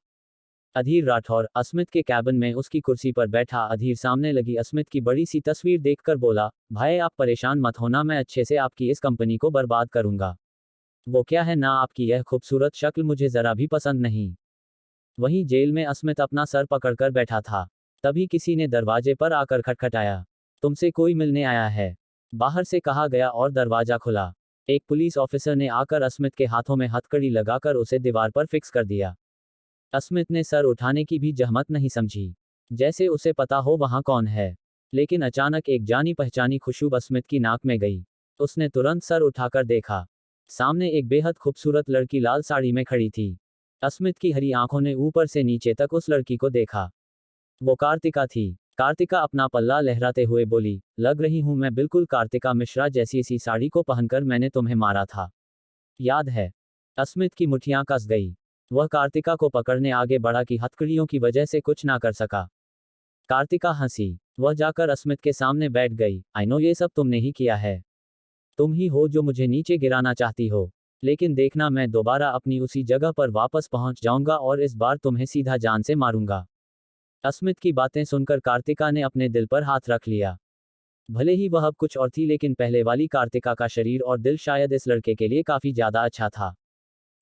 अधीर राठौर अस्मित के कैबिन में उसकी कुर्सी पर बैठा। अधीर सामने लगी अस्मित की बड़ी सी तस्वीर देखकर बोला, भाई आप परेशान मत होना, मैं अच्छे से आपकी इस कंपनी को बर्बाद करूंगा। वो क्या है ना, आपकी यह खूबसूरत शक्ल मुझे जरा भी पसंद नहीं। वहीं जेल में अस्मित अपना सर पकड़कर बैठा था। तभी किसी ने दरवाजे पर आकर खटखटाया। तुमसे कोई मिलने आया है, बाहर से कहा गया और दरवाजा खुला। एक पुलिस ऑफिसर ने आकर अस्मित के हाथों में हथकड़ी लगाकर उसे दीवार पर फिक्स कर दिया। अस्मित ने सर उठाने की भी जहमत नहीं समझी, जैसे उसे पता हो वहां कौन है। लेकिन अचानक एक जानी पहचानी खुशबू अस्मित की नाक में गई। उसने तुरंत सर उठाकर देखा। सामने एक बेहद खूबसूरत लड़की लाल साड़ी में खड़ी थी। अस्मित की हरी आंखों ने ऊपर से नीचे तक उस लड़की को देखा। वो कार्तिका थी। कार्तिका अपना पल्ला लहराते हुए बोली, लग रही हूं मैं बिल्कुल कार्तिका मिश्रा जैसी। इसी साड़ी को पहनकर मैंने तुम्हें मारा था, याद है? अस्मित की मुठ्ठियां कस गई। वह कार्तिका को पकड़ने आगे बढ़ा कि हथकड़ियों की वजह से कुछ ना कर सका। कार्तिका हंसी। वह जाकर अस्मित के सामने बैठ गई। आई नो ये सब तुमने ही किया है। तुम ही हो जो मुझे नीचे गिराना चाहती हो। लेकिन देखना, मैं दोबारा अपनी उसी जगह पर वापस पहुंच जाऊंगा और इस बार तुम्हें सीधा जान से मारूंगा। अस्मित की बातें सुनकर कार्तिका ने अपने दिल पर हाथ रख लिया। भले ही वह अब कुछ और थी, लेकिन पहले वाली कार्तिका का शरीर और दिल शायद इस लड़के के लिए काफी ज्यादा अच्छा था।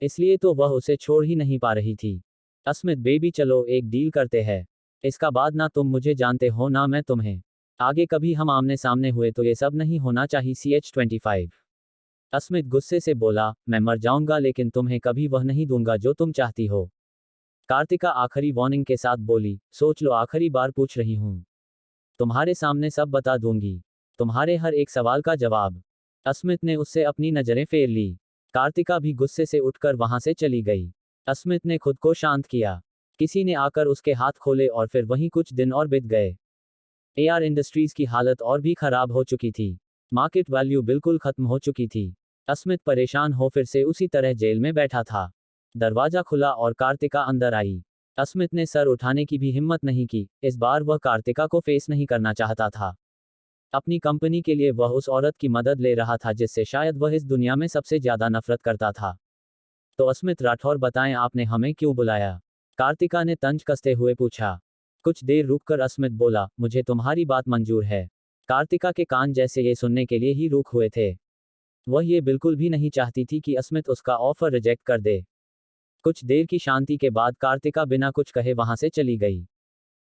इसलिए तो वह उसे छोड़ ही नहीं पा रही थी। अस्मित बेबी, चलो एक डील करते हैं। इसका बाद ना तुम मुझे जानते हो ना मैं तुम्हें। आगे कभी हम आमने सामने हुए तो ये सब नहीं होना चाहिए। CH-25। अस्मित गुस्से से बोला, मैं मर जाऊंगा लेकिन तुम्हें कभी वह नहीं दूंगा जो तुम चाहती हो। कार्तिका आखिरी वार्निंग के साथ बोली, सोच लो, आखिरी बार पूछ रही हूं। तुम्हारे सामने सब बता दूंगी, तुम्हारे हर एक सवाल का जवाब। अस्मित ने उससे अपनी नजरें फेर ली। कार्तिका भी गुस्से से उठकर वहां से चली गई। अस्मित ने खुद को शांत किया। किसी ने आकर उसके हाथ खोले और फिर वहीं कुछ दिन और बीत गए। एआर इंडस्ट्रीज की हालत और भी खराब हो चुकी थी। मार्केट वैल्यू बिल्कुल खत्म हो चुकी थी। अस्मित परेशान हो फिर से उसी तरह जेल में बैठा था। दरवाजा खुला और कार्तिका अंदर आई। अस्मित ने सर उठाने की भी हिम्मत नहीं की। इस बार वह कार्तिका को फेस नहीं करना चाहता था। अपनी कंपनी के लिए वह उस औरत की मदद ले रहा था जिससे शायद वह इस दुनिया में सबसे ज्यादा नफरत करता था। तो अस्मित राठौर, बताएं आपने हमें क्यों बुलाया? कार्तिका ने तंज कसते हुए पूछा। कुछ देर रुककर अस्मित बोला, मुझे तुम्हारी बात मंजूर है। कार्तिका के कान जैसे ये सुनने के लिए ही रुक हुए थे। वह ये बिल्कुल भी नहीं चाहती थी कि अस्मित उसका ऑफर रिजेक्ट कर दे। कुछ देर की शांति के बाद कार्तिका बिना कुछ कहे वहां से चली गई।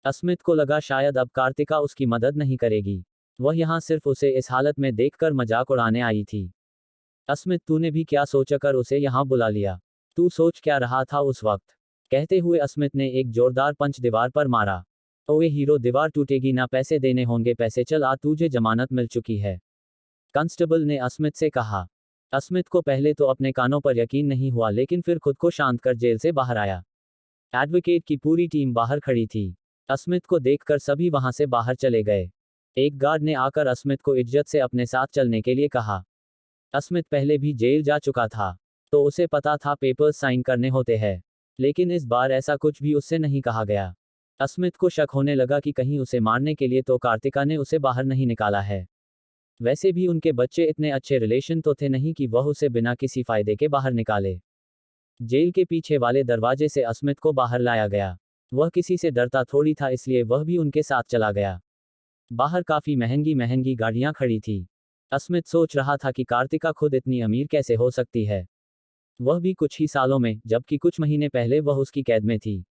अस्मित को लगा शायद अब कार्तिका उसकी मदद नहीं करेगी। वह यहां सिर्फ उसे इस हालत में देखकर मजाक उड़ाने आई थी। अस्मित, तूने भी क्या सोचकर उसे यहां बुला लिया? तू सोच क्या रहा था उस वक्त? कहते हुए अस्मित ने एक जोरदार पंच दीवार पर मारा। ओए हीरो, दीवार टूटेगी ना, पैसे देने होंगे पैसे, चल आ, तुझे जमानत मिल चुकी है। कांस्टेबल ने अस्मित से कहा। अस्मित को पहले तो अपने कानों पर यकीन नहीं हुआ, लेकिन फिर खुद को शांत कर जेल से बाहर आया। एडवोकेट की पूरी टीम बाहर खड़ी थी। अस्मित को देखकर सभी वहां से बाहर चले गए। एक गार्ड ने आकर अस्मित को इज्जत से अपने साथ चलने के लिए कहा। अस्मित पहले भी जेल जा चुका था, तो उसे पता था पेपर्स साइन करने होते हैं। लेकिन इस बार ऐसा कुछ भी उससे नहीं कहा गया। अस्मित को शक होने लगा कि कहीं उसे मारने के लिए तो कार्तिका ने उसे बाहर नहीं निकाला है। वैसे भी उनके बच्चे इतने अच्छे रिलेशन तो थे नहीं कि वह उसे बिना किसी फायदे के बाहर निकाले। जेल के पीछे वाले दरवाजे से अस्मित को बाहर लाया गया। वह किसी से डरता थोड़ी था, इसलिए वह भी उनके साथ चला गया। बाहर काफी महंगी महंगी गाड़ियां खड़ी थी। अस्मित सोच रहा था कि कार्तिका खुद इतनी अमीर कैसे हो सकती है, वह भी कुछ ही सालों में, जबकि कुछ महीने पहले वह उसकी कैद में थी।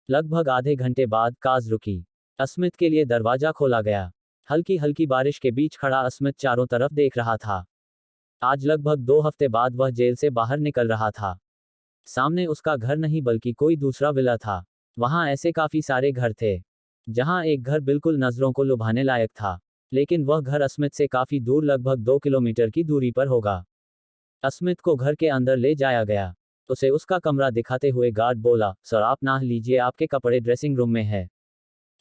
लगभग आधे घंटे बाद काज रुकी। अस्मित के लिए दरवाजा खोला गया। हल्की हल्की बारिश के बीच खड़ा अस्मित चारों तरफ देख रहा था। आज लगभग 2 हफ्ते बाद वह जेल से बाहर निकल रहा था। सामने उसका घर नहीं बल्कि कोई दूसरा विला था। वहां ऐसे काफी सारे घर थे, जहां एक घर बिल्कुल नजरों को लुभाने लायक था, लेकिन वह घर अस्मित से काफी दूर, लगभग 2 किलोमीटर की दूरी पर होगा। अस्मित को घर के अंदर ले जाया गया। उसे उसका कमरा दिखाते हुए गार्ड बोला, सर आप नाह लीजिए, आपके कपड़े ड्रेसिंग रूम में है।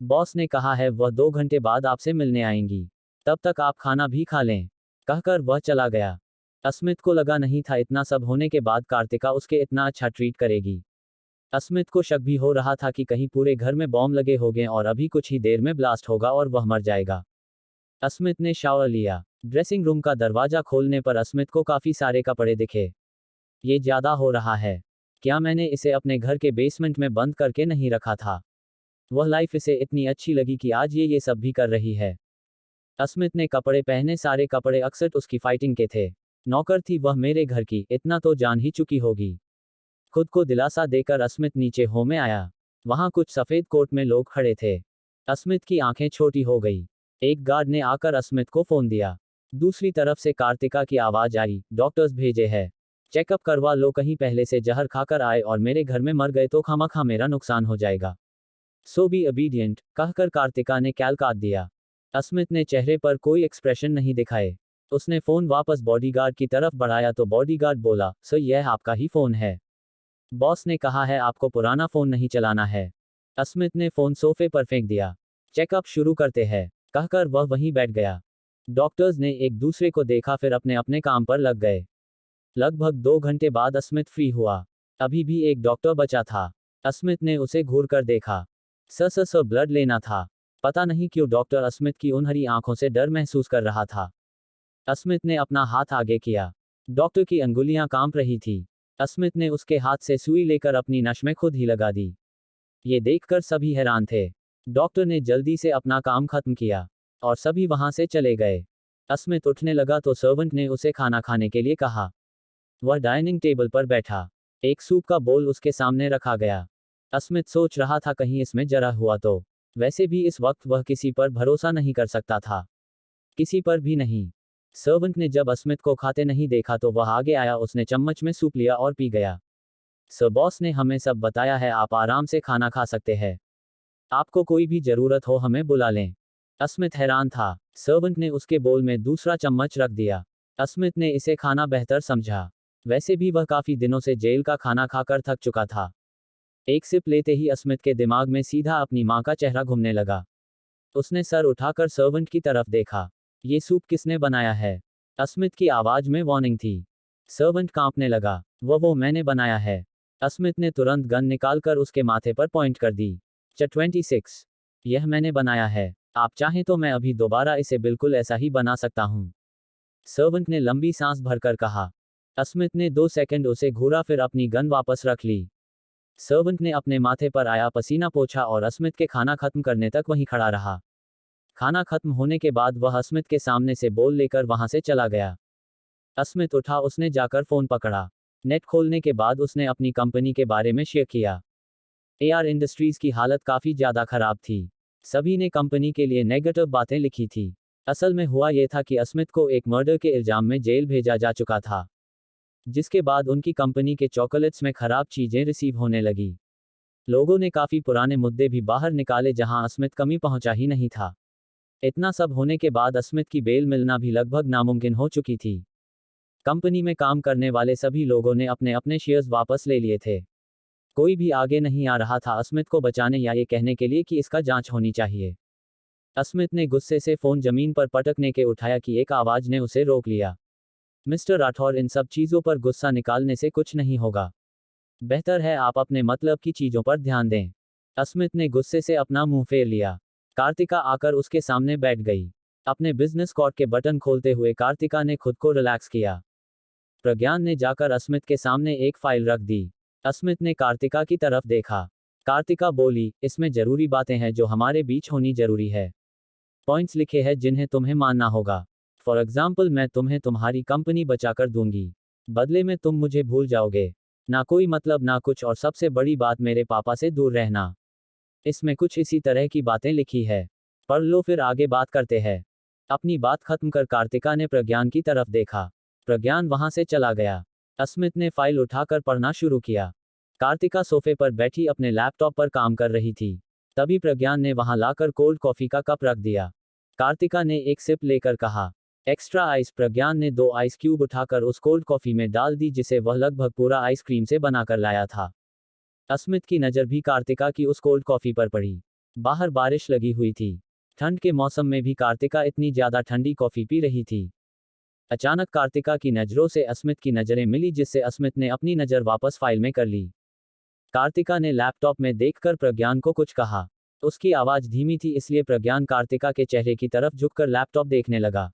बॉस ने कहा है वह 2 घंटे बाद आपसे मिलने आएंगी, तब तक आप खाना भी खा लें। कहकर वह चला गया। अस्मित को लगा नहीं था इतना सब होने के बाद कार्तिका उसके इतना अच्छा ट्रीट करेगी। अस्मित को शक भी हो रहा था कि कहीं पूरे घर में बॉम्ब लगे होंगे और अभी कुछ ही देर में ब्लास्ट होगा और वह मर जाएगा। अस्मित ने शावर लिया। ड्रेसिंग रूम का दरवाजा खोलने पर अस्मित को काफी सारे कपड़े दिखे। ये ज्यादा हो रहा है। क्या मैंने इसे अपने घर के बेसमेंट में बंद करके नहीं रखा था? वह लाइफ इसे इतनी अच्छी लगी कि आज ये सब भी कर रही है। अस्मित ने कपड़े पहने। सारे कपड़े अक्सर उसकी फाइटिंग के थे। नौकर थी वह मेरे घर की, इतना तो जान ही चुकी होगी। खुद को दिलासा देकर अस्मित नीचे हो में आया। वहां कुछ सफेद कोट में लोग खड़े थे। अस्मित की आंखें छोटी हो गई। एक गार्ड ने आकर अस्मित को फोन दिया। दूसरी तरफ से कार्तिका की आवाज आई, डॉक्टर्स भेजे हैं, चेकअप करवा लो, कहीं पहले से जहर खाकर आए और मेरे घर में मर गए तो खामखा मेरा नुकसान हो जाएगा। सो बी ओबीडियंट, कहकर कार्तिका ने कॉल काट दिया। अस्मित ने चेहरे पर कोई एक्सप्रेशन नहीं दिखाए। उसने फोन वापस बॉडीगार्ड की तरफ बढ़ाया तो बॉडीगार्ड बोला, सर यह आपका ही फोन है। बॉस ने कहा है आपको पुराना फोन नहीं चलाना है। अस्मित ने फोन सोफे पर फेंक दिया। चेकअप शुरू करते हैं, कहकर वह वहीं बैठ गया। डॉक्टर्स ने एक दूसरे को देखा फिर अपने अपने काम पर लग गए। लगभग 2 घंटे बाद अस्मित फ्री हुआ। अभी भी एक डॉक्टर बचा था। अस्मित ने उसे घूर कर देखा। सर ब्लड लेना था। पता नहीं क्यों डॉक्टर अस्मित की उन हरी आंखों से डर महसूस कर रहा था। अस्मित ने अपना हाथ आगे किया। डॉक्टर की अंगुलियां कांप रही थी। अस्मित ने उसके हाथ से सुई लेकर अपनी नस में खुद ही लगा दी। ये देखकर सभी हैरान थे। डॉक्टर ने जल्दी से अपना काम खत्म किया और सभी वहां से चले गए। अस्मित उठने लगा तो सर्वेंट ने उसे खाना खाने के लिए कहा। वह डाइनिंग टेबल पर बैठा। एक सूप का बोल उसके सामने रखा गया। अस्मित सोच रहा था कहीं इसमें जरा हुआ तो। वैसे भी इस वक्त वह किसी पर भरोसा नहीं कर सकता था। किसी पर भी नहीं। सर्वेंट ने जब अस्मित को खाते नहीं देखा तो वह आगे आया। उसने चम्मच में सूप लिया और पी गया। सर बॉस ने हमें सब बताया है, आप आराम से खाना खा सकते हैं। आपको कोई भी जरूरत हो हमें बुला लें। अस्मित हैरान था। सर्वेंट ने उसके बोल में दूसरा चम्मच रख दिया। अस्मित ने इसे खाना बेहतर समझा। वैसे भी वह काफी दिनों से जेल का खाना खाकर थक चुका था। एक सिप लेते ही अस्मित के दिमाग में सीधा अपनी मां का चेहरा घूमने लगा। उसने सर उठाकर सर्वेंट की तरफ देखा। ये सूप किसने बनाया है? अस्मित की आवाज में वार्निंग थी। सर्वेंट कांपने लगा। वो मैंने बनाया है। अस्मित ने तुरंत गन निकालकर उसके माथे पर पॉइंट कर दी। 26, यह मैंने बनाया है। आप चाहें तो मैं अभी दोबारा इसे बिल्कुल ऐसा ही बना सकता हूं। सर्वेंट ने लंबी सांस भरकर कहा। अस्मित ने 2 सेकंड उसे घूरा फिर अपनी गन वापस रख ली। सर्वेंट ने अपने माथे पर आया पसीना पोंछा और अस्मित के खाना खत्म करने तक वहीं खड़ा रहा। खाना खत्म होने के बाद वह अस्मित के सामने से बोल लेकर वहां से चला गया। अस्मित उठा। उसने जाकर फोन पकड़ा। नेट खोलने के बाद उसने अपनी कंपनी के बारे में शेयर किया। एआर इंडस्ट्रीज की हालत काफी ज्यादा खराब थी। सभी ने कंपनी के लिए नेगेटिव बातें लिखी थी। असल में हुआ यह था कि अस्मित को एक मर्डर के इल्जाम में जेल भेजा जा चुका था, जिसके बाद उनकी कंपनी के चॉकलेट्स में खराब चीजें रिसीव होने लगी। लोगों ने काफी पुराने मुद्दे भी बाहर निकाले जहां अस्मित कमी पहुंचा ही नहीं था। इतना सब होने के बाद अस्मित की बेल मिलना भी लगभग नामुमकिन हो चुकी थी। कंपनी में काम करने वाले सभी लोगों ने अपने अपने शेयर्स वापस ले लिए थे। कोई भी आगे नहीं आ रहा था अस्मित को बचाने या ये कहने के लिए कि इसका जांच होनी चाहिए। अस्मित ने गुस्से से फोन जमीन पर पटकने के उठाया कि एक आवाज ने उसे रोक लिया। मिस्टर राठौर, इन सब चीजों पर गुस्सा निकालने से कुछ नहीं होगा। बेहतर है आप अपने मतलब की चीजों पर ध्यान दें। अस्मित ने गुस्से से अपना मुंह फेर लिया। कार्तिका आकर उसके सामने बैठ गई। अपने बिजनेस कार्ड के बटन खोलते हुए कार्तिका ने खुद को रिलैक्स किया। प्रज्ञान ने जाकर अस्मित के सामने एक फाइल रख दी। अस्मित ने कार्तिका की तरफ देखा। कार्तिका बोली, इसमें जरूरी बातें हैं जो हमारे बीच होनी जरूरी है। पॉइंट्स लिखे हैं जिन्हें तुम्हें मानना होगा। फॉर एग्जाम्पल, मैं तुम्हें तुम्हारी कंपनी बचाकर दूंगी, बदले में तुम मुझे भूल जाओगे। ना कोई मतलब ना कुछ, और सबसे बड़ी बात, मेरे पापा से दूर रहना। इसमें कुछ इसी तरह की बातें लिखी है। पढ़ लो फिर आगे बात करते हैं। अपनी बात खत्म कर कार्तिका ने प्रज्ञान की तरफ देखा। प्रज्ञान वहां से चला गया। अस्मित ने फाइल उठाकर पढ़ना शुरू किया। कार्तिका सोफे पर बैठी अपने लैपटॉप पर काम कर रही थी। तभी प्रज्ञान ने वहां लाकर कोल्ड कॉफी का कप रख दिया। कार्तिका ने एक सिप लेकर कहा, एक्स्ट्रा आइस। प्रज्ञान ने 2 आइस क्यूब उठाकर उस कोल्ड कॉफी में डाल दी जिसे वह लगभग पूरा आइसक्रीम से बनाकर लाया था। अस्मित की नज़र भी कार्तिका की उस कोल्ड कॉफी पर पड़ी। बाहर बारिश लगी हुई थी। ठंड के मौसम में भी कार्तिका इतनी ज्यादा ठंडी कॉफी पी रही थी। अचानक कार्तिका की नजरों से अस्मित की नजरें मिली, जिससे अस्मित ने अपनी नजर वापस फाइल में कर ली। कार्तिका ने लैपटॉप में देखकर प्रज्ञान को कुछ कहा। उसकी आवाज धीमी थी, इसलिए प्रज्ञान कार्तिका के चेहरे की तरफ झुककर लैपटॉप देखने लगा।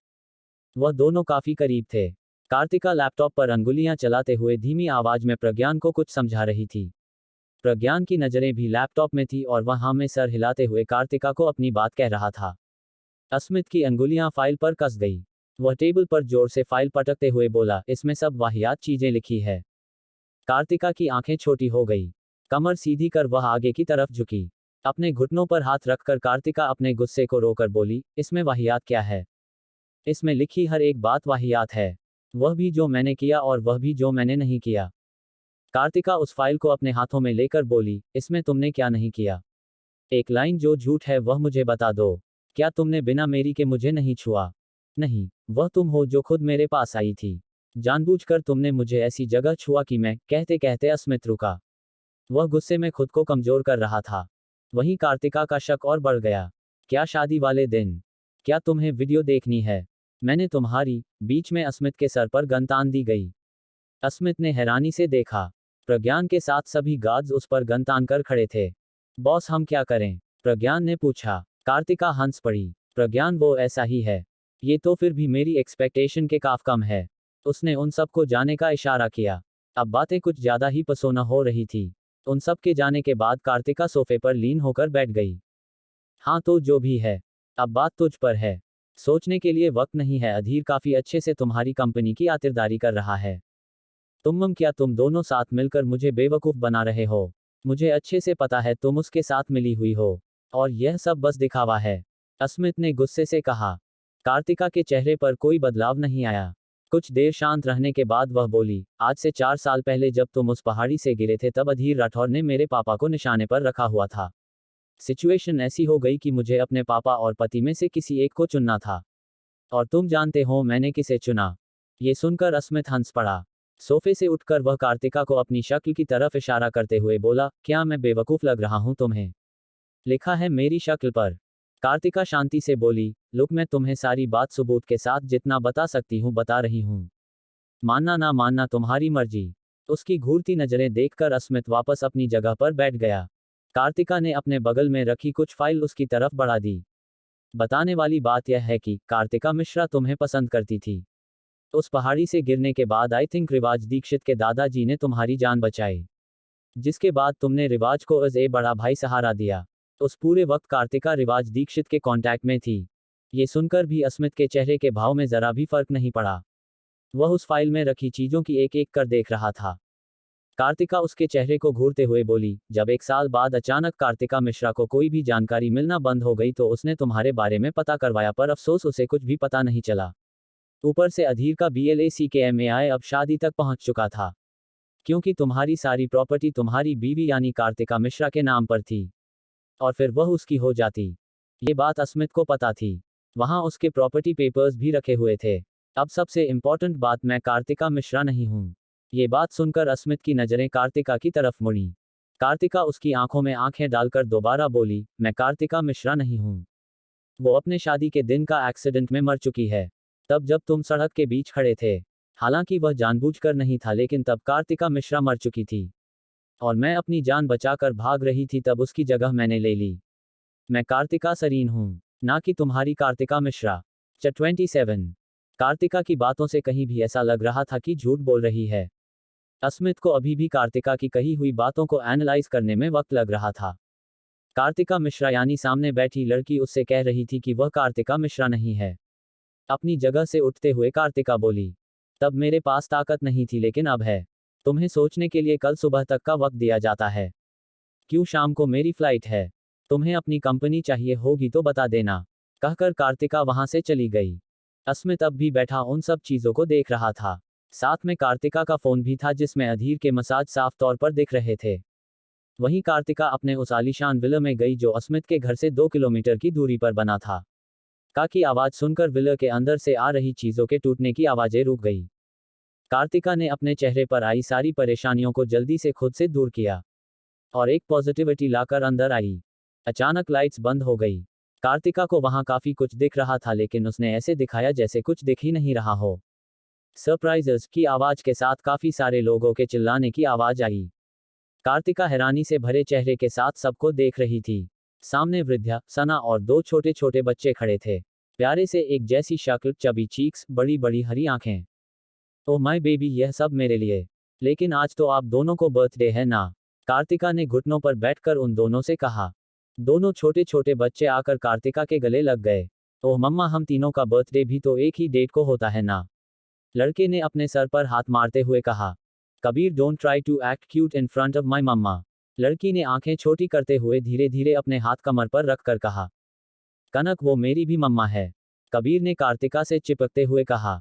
वह दोनों काफी करीब थे। कार्तिका लैपटॉप पर अंगुलियां चलाते हुए धीमी आवाज में प्रज्ञान को कुछ समझा रही थी। प्रज्ञान की नजरें भी लैपटॉप में थी और वह हाँ में सर हिलाते हुए कार्तिका को अपनी बात कह रहा था। अस्मित की अंगुलियां फाइल पर कस गई। वह टेबल पर जोर से फाइल पटकते हुए बोला, इसमें सब वाहियात चीजें लिखी है। कार्तिका की आंखें छोटी हो गई। कमर सीधी कर वह आगे की तरफ झुकी। अपने घुटनों पर हाथ रखकर कार्तिका अपने गुस्से को रोकर बोली, इसमें वाहियात क्या है? इसमें लिखी हर एक बात वाहियात है। वह भी जो मैंने किया और वह भी जो मैंने नहीं किया। कार्तिका उस फाइल को अपने हाथों में लेकर बोली, इसमें तुमने क्या नहीं किया? एक लाइन जो झूठ है वह मुझे बता दो। क्या तुमने बिना मेरी के मुझे नहीं छुआ? नहीं, वह तुम हो जो खुद मेरे पास आई थी। जानबूझकर तुमने मुझे ऐसी जगह छुआ कि मैं, कहते कहते अस्मित रुका। वह गुस्से में खुद को कमजोर कर रहा था। वहीं कार्तिका का शक और बढ़ गया। क्या शादी वाले दिन? क्या तुम्हें वीडियो देखनी है? मैंने तुम्हारी। बीच में अस्मित के सर पर गन तान दी गई। अस्मित ने हैरानी से देखा। प्रज्ञान के साथ सभी गार्ड्स उस पर गन तान कर खड़े थे। बॉस हम क्या करें? प्रज्ञान ने पूछा। कार्तिका हंस पड़ी। प्रज्ञान वो ऐसा ही है। ये तो फिर भी मेरी एक्सपेक्टेशन के काफ कम है। उसने उन सबको जाने का इशारा किया। अब बातें कुछ ज्यादा ही पसोना हो रही थी। उन सब के जाने के बाद कार्तिका सोफे पर लीन होकर बैठ गई। हाँ तो जो भी है, अब बात तुझ पर है। सोचने के लिए वक्त नहीं है। अधीर काफी अच्छे से तुम्हारी कंपनी की आतिरदारी कर रहा है। क्या तुम दोनों साथ मिलकर मुझे बेवकूफ बना रहे हो? मुझे अच्छे से पता है तुम उसके साथ मिली हुई हो। और यह सब बस दिखावा है। अस्मित ने गुस्से से कहा। कार्तिका के चेहरे पर कोई बदलाव नहीं आया। कुछ देर शांत रहने के बाद वह बोली, आज से 4 साल पहले जब तुम उस पहाड़ी से गिरे थे तब अधीर राठौर ने मेरे पापा को निशाने पर रखा हुआ था। सिचुएशन ऐसी हो गई कि मुझे अपने पापा और पति में से किसी एक को चुनना था। और तुम जानते हो मैंने किसे चुना? ये सुनकर अस्मित हंस पड़ा। सोफे से उठकर वह कार्तिका को अपनी शक्ल की तरफ इशारा करते हुए बोला, क्या मैं बेवकूफ लग रहा हूं तुम्हें? लिखा है मेरी शक्ल पर। कार्तिका शांति से बोली, लुक मैं तुम्हें सारी बात सबूत के साथ जितना बता सकती हूँ बता रही हूँ। मानना ना मानना तुम्हारी मर्जी। उसकी घूरती नजरें देखकर अस्मित वापस अपनी जगह पर बैठ गया। कार्तिका ने अपने बगल में रखी कुछ फाइल उसकी तरफ बढ़ा दी। बताने वाली बात यह है कि कार्तिका मिश्रा तुम्हें पसंद करती थी। उस पहाड़ी से गिरने के बाद आई थिंक रिवाज दीक्षित के दादाजी ने तुम्हारी जान बचाई। जिसके बाद तुमने रिवाज को एज ए बड़ा भाई सहारा दिया। उस पूरे वक्त कार्तिका रिवाज दीक्षित के कांटेक्ट में थी। ये सुनकर भी अस्मित के चेहरे के भाव में जरा भी फर्क नहीं पड़ा। वह उस फाइल में रखी चीजों की एक एक कर देख रहा था। कार्तिका उसके चेहरे को घूरते हुए बोली, जब 1 साल बाद अचानक कार्तिका मिश्रा को कोई भी जानकारी मिलना बंद हो गई तो उसने तुम्हारे बारे में पता करवाया, पर अफसोस उसे कुछ भी पता नहीं चला। ऊपर से अधीर का BLACKMAI अब शादी तक पहुंच चुका था। क्योंकि तुम्हारी सारी प्रॉपर्टी तुम्हारी बीवी यानी कार्तिका मिश्रा के नाम पर थी। और फिर वह उसकी हो जाती। ये बात अस्मित को पता थी। वहां उसके प्रॉपर्टी पेपर्स भी रखे हुए थे। अब सबसे इंपॉर्टेंट बात, मैं कार्तिका मिश्रा नहीं हूं। ये बात सुनकर अस्मित की नजरें कार्तिका की तरफ मुड़ी। कार्तिका उसकी आंखों में आंखें डालकर दोबारा बोली, मैं कार्तिका मिश्रा नहीं हूं। वो अपने शादी के दिन का एक्सीडेंट में मर चुकी है। तब जब तुम सड़क के बीच खड़े थे। हालांकि वह जानबूझकर नहीं था, लेकिन तब कार्तिका मिश्रा मर चुकी थी। और मैं अपनी जान बचाकर भाग रही थी, तब उसकी जगह मैंने ले ली। मैं कार्तिका सरीन हूं, ना कि तुम्हारी कार्तिका मिश्रा। 27। कार्तिका की बातों से कहीं भी ऐसा लग रहा था कि झूठ बोल रही है। अस्मित को अभी भी कार्तिका की कही हुई बातों को एनालाइज करने में वक्त लग रहा था। कार्तिका मिश्रा यानी सामने बैठी लड़की उससे कह रही थी कि वह कार्तिका मिश्रा नहीं है। अपनी जगह से उठते हुए कार्तिका बोली, तब मेरे पास ताकत नहीं थी, लेकिन अब है। तुम्हें सोचने के लिए कल सुबह तक का वक्त दिया जाता है। क्यों शाम को मेरी फ्लाइट है। तुम्हें अपनी कंपनी चाहिए होगी तो बता देना। कहकर कार्तिका वहां से चली गई। अस्मित अब भी बैठा उन सब चीजों को देख रहा था। साथ में कार्तिका का फोन भी था जिसमें अधीर के मसाज साफ तौर पर दिख रहे थे। वहीं कार्तिका अपने उस आलीशान विला में गई जो अस्मित के घर से 2 किलोमीटर की दूरी पर बना था। का की आवाज सुनकर विला के अंदर से आ रही चीजों के टूटने की आवाजें रुक गई। कार्तिका ने अपने चेहरे पर आई सारी परेशानियों को जल्दी से खुद से दूर किया और एक पॉजिटिविटी लाकर अंदर आई। अचानक लाइट्स बंद हो गई। कार्तिका को वहां काफी कुछ दिख रहा था, लेकिन उसने ऐसे दिखाया जैसे कुछ दिख ही नहीं रहा हो। सरप्राइजर्स की आवाज के साथ काफी सारे लोगों के चिल्लाने की आवाज आई। कार्तिका हैरानी से भरे चेहरे के साथ सबको देख रही थी। सामने वृद्धा, सना और दो छोटे छोटे बच्चे खड़े थे। प्यारे से एक जैसी शक्ल, चबी चीक्स, बड़ी बड़ी हरी आंखें। ओह माय बेबी, यह सब मेरे लिए। लेकिन आज तो आप दोनों को बर्थडे है ना? कार्तिका ने घुटनों पर बैठकर उन दोनों से कहा। दोनों छोटे छोटे बच्चे आकर कार्तिका के गले लग गए। ओह मम्मा, हम तीनों का बर्थडे भी तो एक ही डेट को होता है ना? लड़के ने अपने सर पर हाथ मारते हुए कहा। Kabir, don't try to act cute in front of my mama. लड़की ने आंखें छोटी करते हुए धीरे धीरे अपने हाथ कमर पर रखकर कहा। कनक, वो मेरी भी मम्मा है। कबीर ने कार्तिका से चिपकते हुए कहा।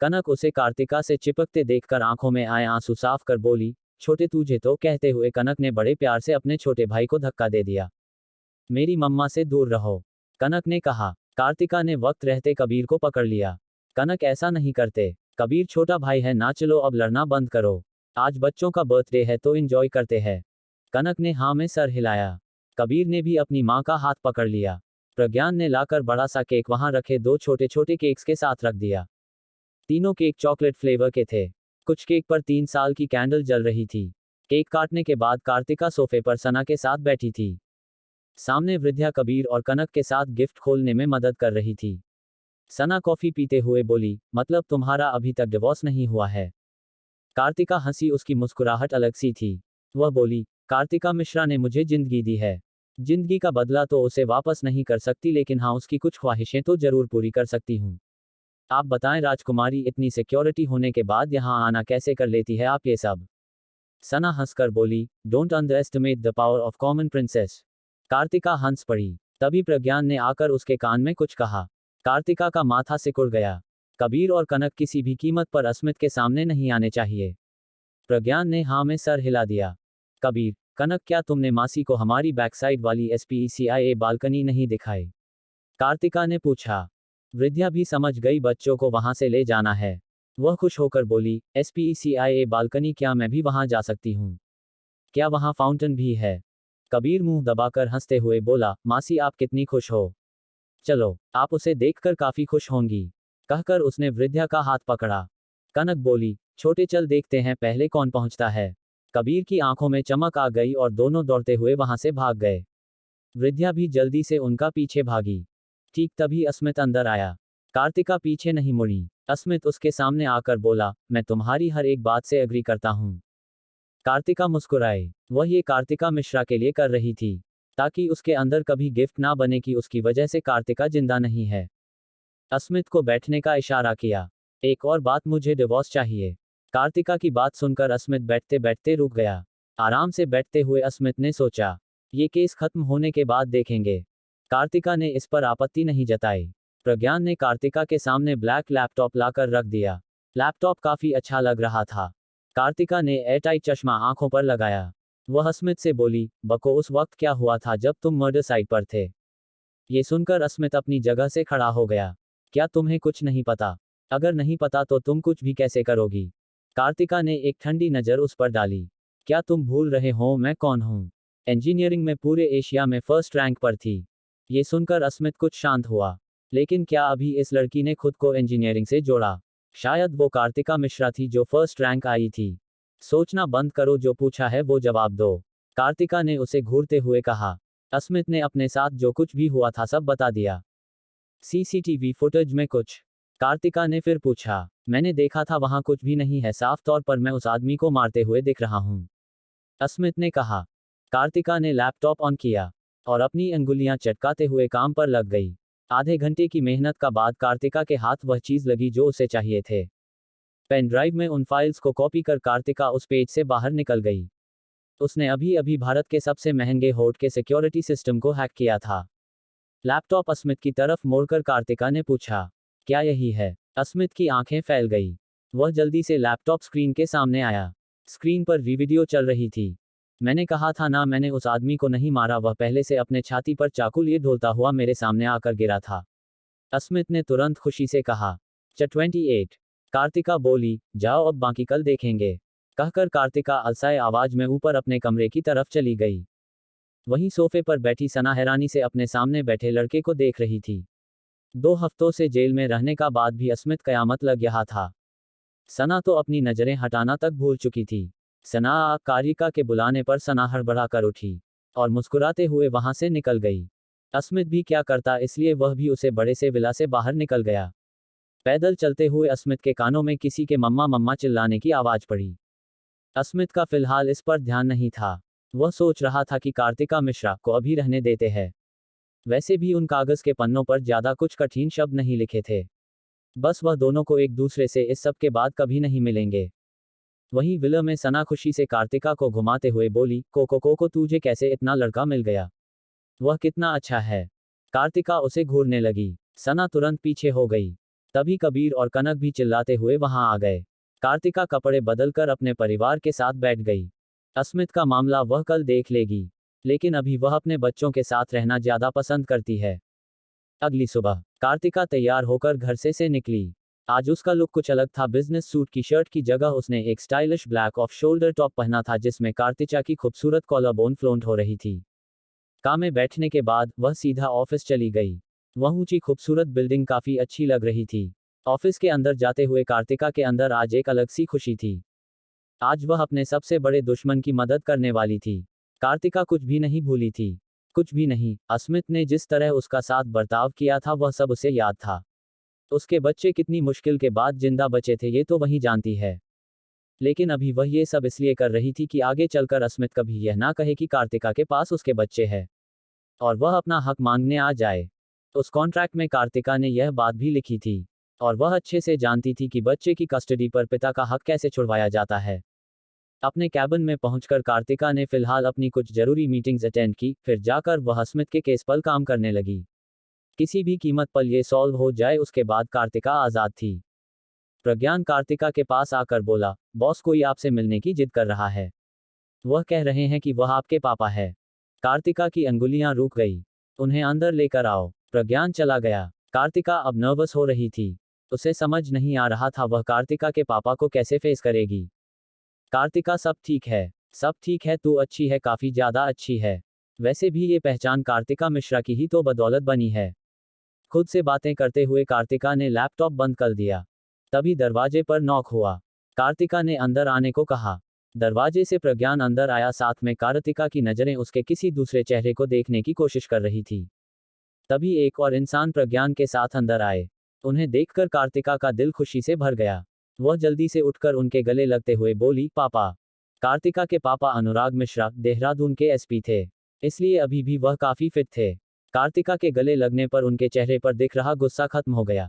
कनक उसे कार्तिका से चिपकते देखकर आंखों में आए आंसू साफ कर बोली, छोटे तुझे तो, कहते हुए कनक ने बड़े प्यार से अपने छोटे भाई को धक्का दे दिया। मेरी मम्मा से दूर रहो, कनक ने कहा। कार्तिका ने वक्त रहते कबीर को पकड़ लिया। कनक, ऐसा नहीं करते। कबीर छोटा भाई है ना, चलो अब लड़ना बंद करो। आज बच्चों का बर्थडे है तो एंजॉय करते हैं। कनक ने हाँ में सर हिलाया। कबीर ने भी अपनी मां का हाथ पकड़ लिया। प्रज्ञान ने लाकर बड़ा सा केक वहां रखे दो छोटे छोटे केक्स के साथ रख दिया। तीनों केक चॉकलेट फ्लेवर के थे। कुछ केक पर 3 साल की कैंडल जल रही थी। केक काटने के बाद कार्तिका सोफे पर सना के साथ बैठी थी। सामने वृद्धा कबीर और कनक के साथ गिफ्ट खोलने में मदद कर रही थी। सना कॉफी पीते हुए बोली, मतलब तुम्हारा अभी तक डिवोर्स नहीं हुआ है? कार्तिका हंसी, उसकी मुस्कुराहट अलग सी थी। वह बोली, कार्तिका मिश्रा ने मुझे जिंदगी दी है। जिंदगी का बदला तो उसे वापस नहीं कर सकती, लेकिन हाँ, उसकी कुछ ख्वाहिशें तो जरूर पूरी कर सकती हूँ। आप बताएं राजकुमारी, इतनी सिक्योरिटी होने के बाद यहाँ आना कैसे कर लेती है आप ये सब? सना हंसकर बोली, don't underestimate the power of common princess. Kartika हंस पड़ी। तभी प्रज्ञान ने आकर उसके कान में कुछ कहा। कार्तिका का माथा सिकुड़ गया। कबीर और कनक किसी भी कीमत पर अस्मित के सामने नहीं आने चाहिए। प्रज्ञान ने हाँ में सर हिला दिया। कबीर, कनक, क्या तुमने मासी को हमारी बैकसाइड वाली SPECIA बालकनी नहीं दिखाई? कार्तिका ने पूछा। वृद्धा भी समझ गई बच्चों को वहां से ले जाना है। वह खुश होकर बोली, SPECIA बालकनी, क्या मैं भी वहां जा सकती हूँ? क्या वहां फाउंटेन भी है? कबीर मुंह दबाकर हंसते हुए बोला, मासी आप कितनी खुश हो। चलो, आप उसे देखकर काफी खुश होंगी। कहकर उसने वृद्धा का हाथ पकड़ा। कनक बोली, छोटे चल देखते हैं पहले कौन पहुंचता है। कबीर की आंखों में चमक आ गई और दोनों दौड़ते हुए वहां से भाग गए। वृद्धा भी जल्दी से उनका पीछे भागी। ठीक तभी अस्मित अंदर आया। कार्तिका पीछे नहीं मुड़ी। अस्मित उसके सामने आकर बोला, मैं तुम्हारी हर एक बात से एग्री करता हूँ। कार्तिका मुस्कुराई। वह ये कार्तिका मिश्रा के लिए कर रही थी, ताकि उसके अंदर कभी गिफ्ट ना बने कि उसकी वजह से कार्तिका जिंदा नहीं है। अस्मित को बैठने का इशारा किया। एक और बात, मुझे डिवोर्स चाहिए। कार्तिका की बात सुनकर अस्मित बैठते बैठते रुक गया। आराम से बैठते हुए अस्मित ने सोचा, ये केस खत्म होने के बाद देखेंगे। कार्तिका ने इस पर आपत्ति नहीं जताई। प्रज्ञान ने कार्तिका के सामने ब्लैक लैपटॉप लाकर रख दिया। लैपटॉप काफी अच्छा लग रहा था। कार्तिका ने एयरटाइट चश्मा आंखों पर लगाया। वह अस्मित से बोली, बको, उस वक्त क्या हुआ था जब तुम मर्डर साइट पर थे? ये सुनकर अस्मित अपनी जगह से खड़ा हो गया। क्या तुम्हें कुछ नहीं पता? अगर नहीं पता तो तुम कुछ भी कैसे करोगी? कार्तिका ने एक ठंडी नजर उस पर डाली। क्या तुम भूल रहे हो मैं कौन हूँ? इंजीनियरिंग में पूरे एशिया में फर्स्ट रैंक पर थी। ये सुनकर अस्मित कुछ शांत हुआ। लेकिन क्या अभी इस लड़की ने खुद को इंजीनियरिंग से जोड़ा? शायद वो कार्तिका मिश्रा थी जो फर्स्ट रैंक आई थी। सोचना बंद करो, जो पूछा है वो जवाब दो। कार्तिका ने उसे घूरते हुए कहा। अस्मित ने अपने साथ जो कुछ भी हुआ था सब बता दिया। CCTV फुटेज में कुछ? कार्तिका ने फिर पूछा। मैंने देखा था वहां कुछ भी नहीं है, साफ तौर पर मैं उस आदमी को मारते हुए दिख रहा हूं, अस्मित ने कहा। कार्तिका ने लैपटॉप ऑन किया और अपनी अंगुलियां चटकाते हुए काम पर लग गई। आधे घंटे की मेहनत का बाद कार्तिका के हाथ वह चीज लगी जो उसे चाहिए थे। पेन ड्राइव में उन फाइल्स को कॉपी कर कार्तिका उस पेज से बाहर निकल गई। उसने अभी अभी भारत के सबसे महंगे होर्ड के सिक्योरिटी सिस्टम को हैक किया था। लैपटॉप अस्मित की तरफ मोड़कर कार्तिका ने पूछा, क्या यही है? अस्मित की आंखें फैल गई। वह जल्दी से लैपटॉप स्क्रीन के सामने आया। स्क्रीन पर वीडियो चल रही थी। मैंने कहा था ना, मैंने उस आदमी को नहीं मारा, वह पहले से अपने छाती पर चाकू लिए ढोलता हुआ मेरे सामने आकर गिरा था। अस्मित ने तुरंत खुशी से कहा। 28। कार्तिका बोली, जाओ अब बाकी कल देखेंगे। कहकर कार्तिका अलसाए आवाज में ऊपर अपने कमरे की तरफ चली गई। वहीं सोफे पर बैठी सना हैरानी से अपने सामने बैठे लड़के को देख रही थी। 2 हफ्तों से जेल में रहने का बाद भी अस्मित कयामत लग रहा था। सना तो अपनी नजरें हटाना तक भूल चुकी थी। सना कारिका के बुलाने पर सना हड़बड़ा कर उठी और मुस्कुराते हुए वहां से निकल गई। अस्मित भी क्या करता, इसलिए वह भी उसे बड़े से विला से बाहर निकल गया। पैदल चलते हुए अस्मित के कानों में किसी के मम्मा मम्मा चिल्लाने की आवाज पड़ी। अस्मित का फिलहाल इस पर ध्यान नहीं था। वह सोच रहा था कि कार्तिका मिश्रा को अभी रहने देते हैं। वैसे भी उन कागज के पन्नों पर ज्यादा कुछ कठिन शब्द नहीं लिखे थे। बस वह दोनों को एक दूसरे से इस सब के बाद कभी नहीं मिलेंगे। वहीं विला में सना खुशी से कार्तिका को घुमाते हुए बोली, कोको तुझे कैसे इतना लड़का मिल गया? वह कितना अच्छा है। कार्तिका उसे घूरने लगी। सना तुरंत पीछे हो गई। तभी कबीर और कनक भी चिल्लाते हुए वहां आ गए। कार्तिका कपड़े बदलकर अपने परिवार के साथ बैठ गई। अस्मित का मामला वह कल देख लेगी, लेकिन अभी वह अपने बच्चों के साथ रहना ज्यादा पसंद करती है। अगली सुबह कार्तिका तैयार होकर घर से निकली। आज उसका लुक कुछ अलग था। बिजनेस सूट की शर्ट की जगह उसने एक stylish black off shoulder top पहना था, जिसमें कार्तिका की खूबसूरत कॉलर बोन फ्लोंट हो रही थी। कार में बैठने के बाद वह सीधा ऑफिस चली गई। वह ऊंची खूबसूरत बिल्डिंग काफी अच्छी लग रही थी। ऑफिस के अंदर जाते हुए कार्तिका के अंदर आज एक अलग सी खुशी थी। आज वह अपने सबसे बड़े दुश्मन की मदद करने वाली थी। कार्तिका कुछ भी नहीं भूली थी। कुछ भी नहीं। अस्मित ने जिस तरह उसका साथ बर्ताव किया था वह सब उसे याद था। उसके बच्चे कितनी मुश्किल के बाद जिंदा बचे थे ये तो वही जानती है। लेकिन अभी वह ये सब इसलिए कर रही थी कि आगे चलकर अस्मित कभी यह ना कहे कि कार्तिका के पास उसके बच्चे हैं और वह अपना हक मांगने आ जाए। उस कॉन्ट्रैक्ट में कार्तिका ने यह बात भी लिखी थी और वह अच्छे से जानती थी कि बच्चे की कस्टडी पर पिता का हक कैसे छुड़वाया जाता है। अपने कैबिन में पहुंचकर कार्तिका ने फिलहाल अपनी कुछ जरूरी मीटिंग्स अटेंड की, फिर जाकर वह अस्मित के केस पर काम करने लगी। किसी भी कीमत पर यह सॉल्व हो जाए, उसके बाद कार्तिका आजाद थी। प्रज्ञान कार्तिका के पास आकर बोला, बॉस कोई आपसे मिलने की जिद कर रहा है। वह कह रहे हैं कि वह आपके पापा है। कार्तिका की अंगुलियां रुक गई। उन्हें अंदर लेकर आओ। प्रज्ञान चला गया। कार्तिका अब नर्वस हो रही थी। उसे समझ नहीं आ रहा था वह कार्तिका के पापा को कैसे फेस करेगी। कार्तिका सब ठीक है। सब ठीक है, तू अच्छी है, काफी ज्यादा अच्छी है। वैसे भी ये पहचान कार्तिका मिश्रा की ही तो बदौलत बनी है। खुद से बातें करते हुए कार्तिका ने लैपटॉप बंद कर दिया। तभी दरवाजे पर नॉक हुआ। कार्तिका ने अंदर आने को कहा। दरवाजे से प्रज्ञान अंदर आया, साथ में कार्तिका की नजरें उसके किसी दूसरे चेहरे को देखने की कोशिश कर रही थी। तभी एक और इंसान प्रज्ञान के साथ अंदर आए। उन्हें देखकर कार्तिका का दिल खुशी से भर गया। वह जल्दी से उठकर उनके गले लगते हुए बोली, पापा। कार्तिका के पापा अनुराग मिश्रा देहरादून के एसपी थे, इसलिए अभी भी वह काफी फिट थे। कार्तिका के गले लगने पर उनके चेहरे पर दिख रहा गुस्सा खत्म हो गया।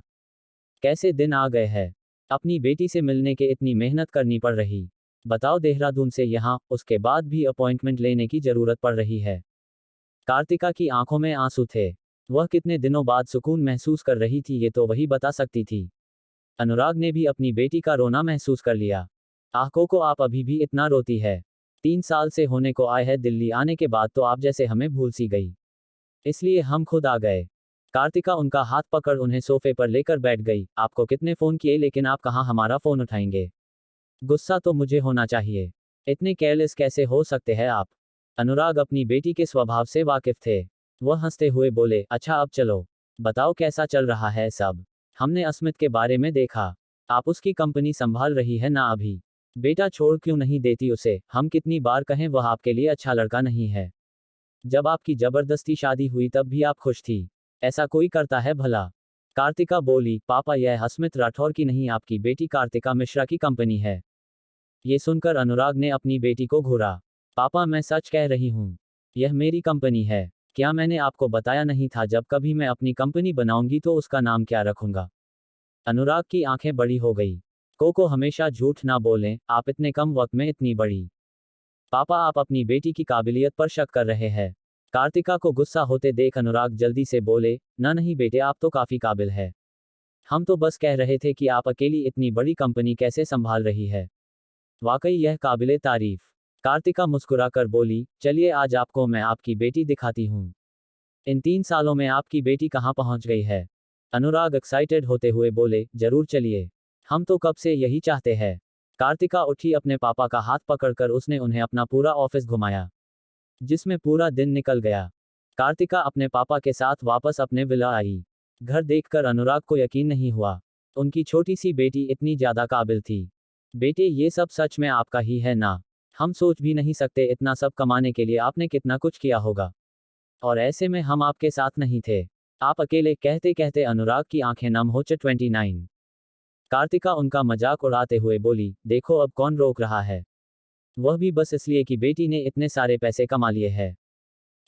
कैसे दिन आ गए हैं। अपनी बेटी से मिलने के इतनी मेहनत करनी पड़ रही। बताओ, देहरादून से यहाँ, उसके बाद भी अपॉइंटमेंट लेने की जरूरत पड़ रही है। कार्तिका की आंखों में आंसू थे। वह कितने दिनों बाद सुकून महसूस कर रही थी ये तो वही बता सकती थी। अनुराग ने भी अपनी बेटी का रोना महसूस कर लिया। को आप अभी भी इतना रोती है? 3 साल से होने को आए है, दिल्ली आने के बाद तो आप जैसे हमें भूल सी गई, इसलिए हम खुद आ गए। कार्तिका उनका हाथ पकड़ उन्हें सोफे पर लेकर बैठ गई। आपको कितने फोन किए लेकिन आप कहाँ हमारा फोन उठाएंगे? गुस्सा तो मुझे होना चाहिए। इतने केयरलेस कैसे हो सकते हैं आप? अनुराग अपनी बेटी के स्वभाव से वाकिफ थे। वह हंसते हुए बोले, अच्छा अब चलो, बताओ कैसा चल रहा है सब? हमने अस्मित के बारे में देखा। आप उसकी कंपनी संभाल रही है ना अभी? बेटा छोड़ क्यों नहीं देती उसे? हम कितनी बार कहें वह आपके लिए अच्छा लड़का नहीं है। जब आपकी जबरदस्ती शादी हुई तब भी आप खुश थी। ऐसा कोई करता है भला? कार्तिका बोली, पापा यह अस्मित राठौर की नहीं, आपकी बेटी कार्तिका मिश्रा की कंपनी है। ये सुनकर अनुराग ने अपनी बेटी को घूरा। पापा मैं सच कह रही हूँ, यह मेरी कंपनी है। क्या मैंने आपको बताया नहीं था जब कभी मैं अपनी कंपनी बनाऊंगी तो उसका नाम क्या रखूंगा? अनुराग की आंखें बड़ी हो गई। को हमेशा झूठ ना बोलें, आप इतने कम वक्त में इतनी बड़ी। पापा आप अपनी बेटी की काबिलियत पर शक कर रहे हैं। कार्तिका को गुस्सा होते देख अनुराग जल्दी से बोले, ना नहीं बेटे, आप तो काफी काबिल है। हम तो बस कह रहे थे कि आप अकेली इतनी बड़ी कंपनी कैसे संभाल रही है। वाकई यह काबिले तारीफ। कार्तिका मुस्कुराकर बोली, चलिए आज आपको मैं आपकी बेटी दिखाती हूँ। इन 3 सालों में आपकी बेटी कहाँ पहुँच गई है? अनुराग एक्साइटेड होते हुए बोले, जरूर चलिए, हम तो कब से यही चाहते हैं। कार्तिका उठी, अपने पापा का हाथ पकड़कर उसने उन्हें अपना पूरा ऑफिस घुमाया, जिसमें पूरा दिन निकल गया। कार्तिका अपने पापा के साथ वापस अपने विला आई। घर देखकर अनुराग को यकीन नहीं हुआ। उनकी छोटी सी बेटी इतनी ज्यादा काबिल थी। बेटे ये सब सच में आपका ही है ना? हम सोच भी नहीं सकते इतना सब कमाने के लिए आपने कितना कुछ किया होगा। और ऐसे में हम आपके साथ नहीं थे। आप अकेले, कहते कहते अनुराग की आंखें नम हो 29। कार्तिका उनका मजाक उड़ाते हुए बोली, देखो अब कौन रोक रहा है? वह भी बस इसलिए कि बेटी ने इतने सारे पैसे कमा लिए हैं।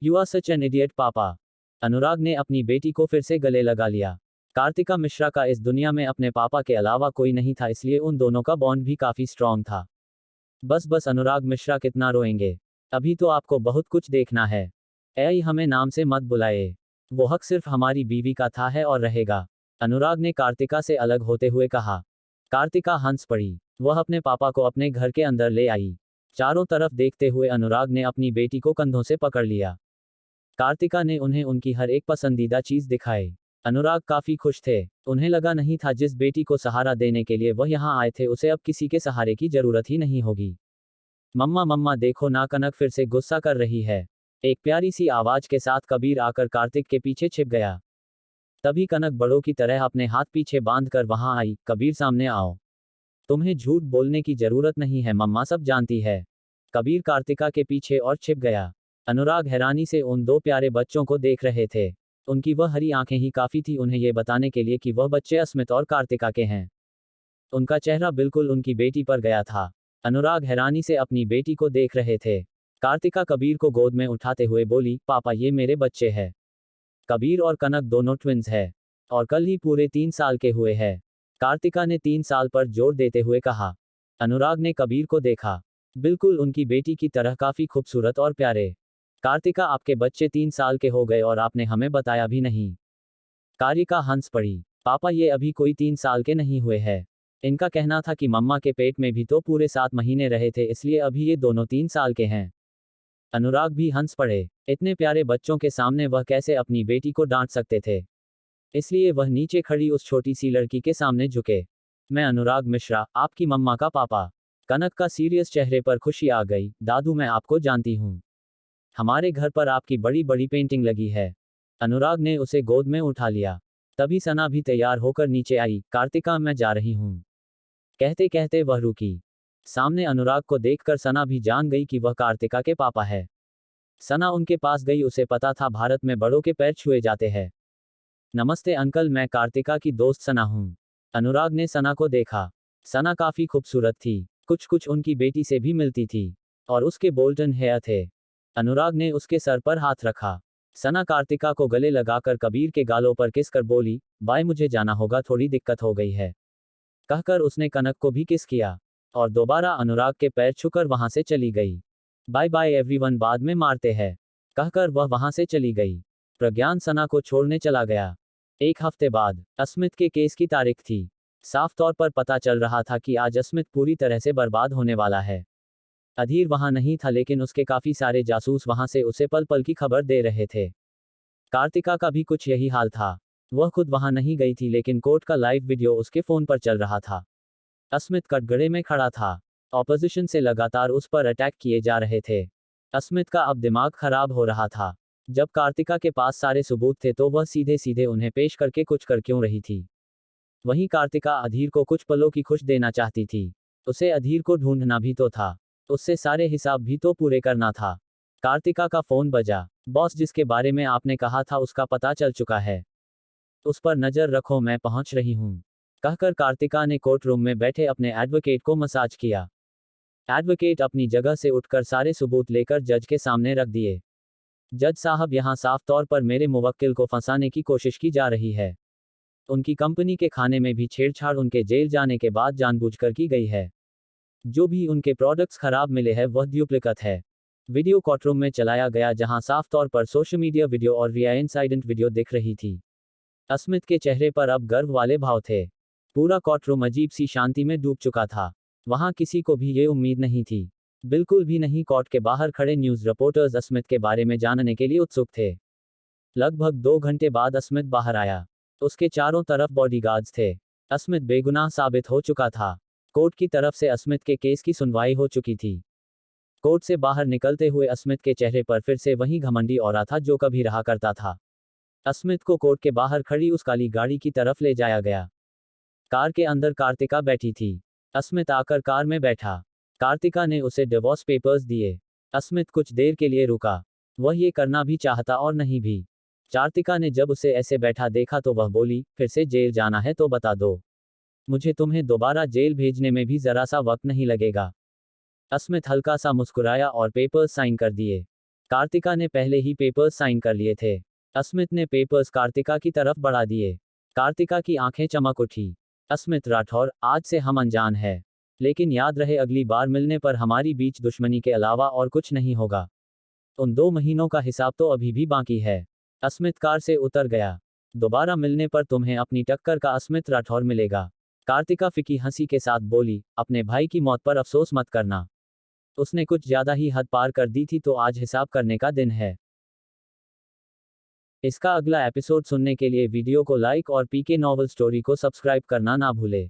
You are such an idiot पापा। अनुराग ने अपनी बेटी को फिर से गले लगा लिया। कार्तिका मिश्रा का इस दुनिया में अपने पापा के अलावा कोई नहीं था, इसलिए उन दोनों का बॉन्ड भी काफी स्ट्रांग था। बस बस अनुराग मिश्रा कितना रोएंगे? अभी तो आपको बहुत कुछ देखना है। ऐ हमें नाम से मत बुलाए। वो हक सिर्फ हमारी बीवी का था है और रहेगा। अनुराग ने कार्तिका से अलग होते हुए कहा। कार्तिका हंस पड़ी। वह अपने पापा को अपने घर के अंदर ले आई। चारों तरफ देखते हुए अनुराग ने अपनी बेटी को कंधों से पकड़ लिया। कार्तिका ने उन्हें उनकी हर एक पसंदीदा चीज दिखाई। अनुराग काफी खुश थे। उन्हें लगा नहीं था जिस बेटी को सहारा देने के लिए वह यहाँ आए थे उसे अब किसी के सहारे की जरूरत ही नहीं होगी। मम्मा मम्मा देखो ना, कनक फिर से गुस्सा कर रही है। एक प्यारी सी आवाज के साथ कबीर आकर कार्तिक के पीछे छिप गया। तभी कनक बड़ों की तरह अपने हाथ पीछे बांधकर वहां आई। कबीर सामने आओ। तुम्हें झूठ बोलने की जरूरत नहीं है, मम्मा सब जानती है। कबीर कार्तिका के पीछे और छिप गया। अनुराग हैरानी से उन दो प्यारे बच्चों को देख रहे थे। उनकी वह हरी आंखें ही काफी थी उन्हें यह बताने के लिए कि वह बच्चे अस्मित और कार्तिका के हैं। उनका चेहरा बिल्कुल उनकी बेटी पर गया था। अनुराग हैरानी से अपनी बेटी को देख रहे थे। कार्तिका कबीर को गोद में उठाते हुए बोली, पापा ये मेरे बच्चे हैं। कबीर और कनक दोनों ट्विंस है। और कल ही पूरे 3 साल के हुए हैं। कार्तिका ने 3 साल पर जोर देते हुए कहा। अनुराग ने कबीर को देखा। बिल्कुल उनकी बेटी की तरह काफी खूबसूरत और प्यारे। कार्तिका आपके बच्चे 3 साल के हो गए और आपने हमें बताया भी नहीं। कारिका हंस पड़ी। पापा ये अभी कोई 3 साल के नहीं हुए हैं। इनका कहना था कि मम्मा के पेट में भी तो पूरे 7 महीने रहे थे, इसलिए अभी ये दोनों 3 साल के हैं। अनुराग भी हंस पड़े। इतने प्यारे बच्चों के सामने वह कैसे अपनी बेटी को डांट सकते थे? इसलिए वह नीचे खड़ी उस छोटी सी लड़की के सामने झुके। मैं अनुराग मिश्रा, आपकी मम्मा का पापा। कनक का सीरियस चेहरे पर खुशी आ गई। दादू मैं आपको जानती हूँ। हमारे घर पर आपकी बड़ी बड़ी पेंटिंग लगी है। अनुराग ने उसे गोद में उठा लिया। तभी सना भी तैयार होकर नीचे आई। कार्तिका मैं जा रही हूँ। कहते कहते वह रुकी। सामने अनुराग को देखकर सना भी जान गई कि वह कार्तिका के पापा है। सना उनके पास गई। उसे पता था भारत में बड़ों के पैर छुए जाते हैं। नमस्ते अंकल, मैं कार्तिका की दोस्त सना हूँ। अनुराग ने सना को देखा। सना काफी खूबसूरत थी, कुछ कुछ उनकी बेटी से भी मिलती थी। और उसके गोल्डन हेयर थे। अनुराग ने उसके सर पर हाथ रखा। सना कार्तिका को गले लगाकर कबीर के गालों पर किस कर बोली, बाय मुझे जाना होगा, थोड़ी दिक्कत हो गई है। कहकर उसने कनक को भी किस किया। और दोबारा अनुराग के पैर छूकर वहां से चली गई। बाय बाय एवरीवन, बाद में मारते हैं। कहकर वह वहां से चली गई। प्रज्ञान सना को छोड़ने चला गया। 1 हफ्ते बाद अस्मित के केस की तारीख थी। साफ तौर पर पता चल रहा था कि आज अस्मित पूरी तरह से बर्बाद होने वाला है। अधीर वहां नहीं था, लेकिन उसके काफी सारे जासूस वहां से उसे पल पल की खबर दे रहे थे। कार्तिका का भी कुछ यही हाल था। वह खुद वहां नहीं गई थी, लेकिन कोर्ट का लाइव वीडियो उसके फोन पर चल रहा था। अस्मित कटघरे में खड़ा था। ऑपोजिशन से लगातार उस पर अटैक किए जा रहे थे। अस्मित का अब दिमाग खराब हो रहा था। जब कार्तिका के पास सारे सबूत थे तो वह सीधे सीधे उन्हें पेश करके कुछ कर क्यों रही थी? वहीं कार्तिका अधीर को कुछ पलों की खुश देना चाहती थी। उसे अधीर को ढूंढना भी तो था। उससे सारे हिसाब भी तो पूरे करना था। कार्तिका का फोन बजा। बॉस, जिसके बारे में आपने कहा था उसका पता चल चुका है। उस पर नजर रखो, मैं पहुंच रही हूं। कहकर कार्तिका ने कोर्ट रूम में बैठे अपने एडवोकेट को मसाज किया। एडवोकेट अपनी जगह से उठकर सारे सबूत लेकर जज के सामने रख दिए। जज साहब, यहां साफ तौर पर मेरे मुवक्किल को फंसाने की कोशिश की जा रही है। उनकी कंपनी के खाने में भी छेड़छाड़ उनके जेल जाने के बाद जानबूझकर की गई है। जो भी उनके प्रोडक्ट्स खराब मिले हैं वह ड्यूप्लिकेट है। वीडियो कोर्टरूम में चलाया गया, जहां साफ तौर पर सोशल मीडिया वीडियो और रिया इंसाइडेंट वीडियो दिख रही थी। अस्मित के चेहरे पर अब गर्व वाले भाव थे। पूरा कोर्टरूम अजीब सी शांति में डूब चुका था। वहां किसी को भी ये उम्मीद नहीं थी। बिल्कुल भी नहीं। कोर्ट के बाहर खड़े न्यूज रिपोर्टर्स अस्मित के बारे में जानने के लिए उत्सुक थे। लगभग 2 घंटे बाद अस्मित बाहर आया। उसके चारों तरफ बॉडीगार्ड्स थे। अस्मित बेगुनाह साबित हो चुका था। कोर्ट की तरफ से अस्मित के केस की सुनवाई हो चुकी थी। कोर्ट से बाहर निकलते हुए अस्मित के चेहरे पर फिर से वही घमंडी ऑरा था जो कभी रहा करता था। अस्मित को कोर्ट के बाहर खड़ी उस काली गाड़ी की तरफ ले जाया गया। कार के अंदर कार्तिका बैठी थी। अस्मित आकर कार में बैठा। कार्तिका ने उसे डिवोर्स पेपर्स दिए। अस्मित कुछ देर के लिए रुका। वह ये करना भी चाहता और नहीं भी। कार्तिका ने जब उसे ऐसे बैठा देखा तो वह बोली, फिर से जेल जाना है तो बता दो। मुझे तुम्हें दोबारा जेल भेजने में भी जरा सा वक्त नहीं लगेगा। अस्मित हल्का सा मुस्कुराया और पेपर्स साइन कर दिए। कार्तिका ने पहले ही पेपर्स साइन कर लिए थे। अस्मित ने पेपर्स कार्तिका की तरफ बढ़ा दिए। कार्तिका की आंखें चमक उठी। अस्मित राठौर, आज से हम अनजान हैं। लेकिन याद रहे अगली बार मिलने पर हमारी बीच दुश्मनी के अलावा और कुछ नहीं होगा। उन 2 महीनों का हिसाब तो अभी भी बाकी है। अस्मित कार से उतर गया। दोबारा मिलने पर तुम्हें अपनी टक्कर का अस्मित राठौर मिलेगा। कार्तिका फीकी हंसी के साथ बोली, अपने भाई की मौत पर अफसोस मत करना। उसने कुछ ज्यादा ही हद पार कर दी थी तो आज हिसाब करने का दिन है। इसका अगला एपिसोड सुनने के लिए वीडियो को लाइक और पीके नॉवल स्टोरी को सब्सक्राइब करना ना भूले।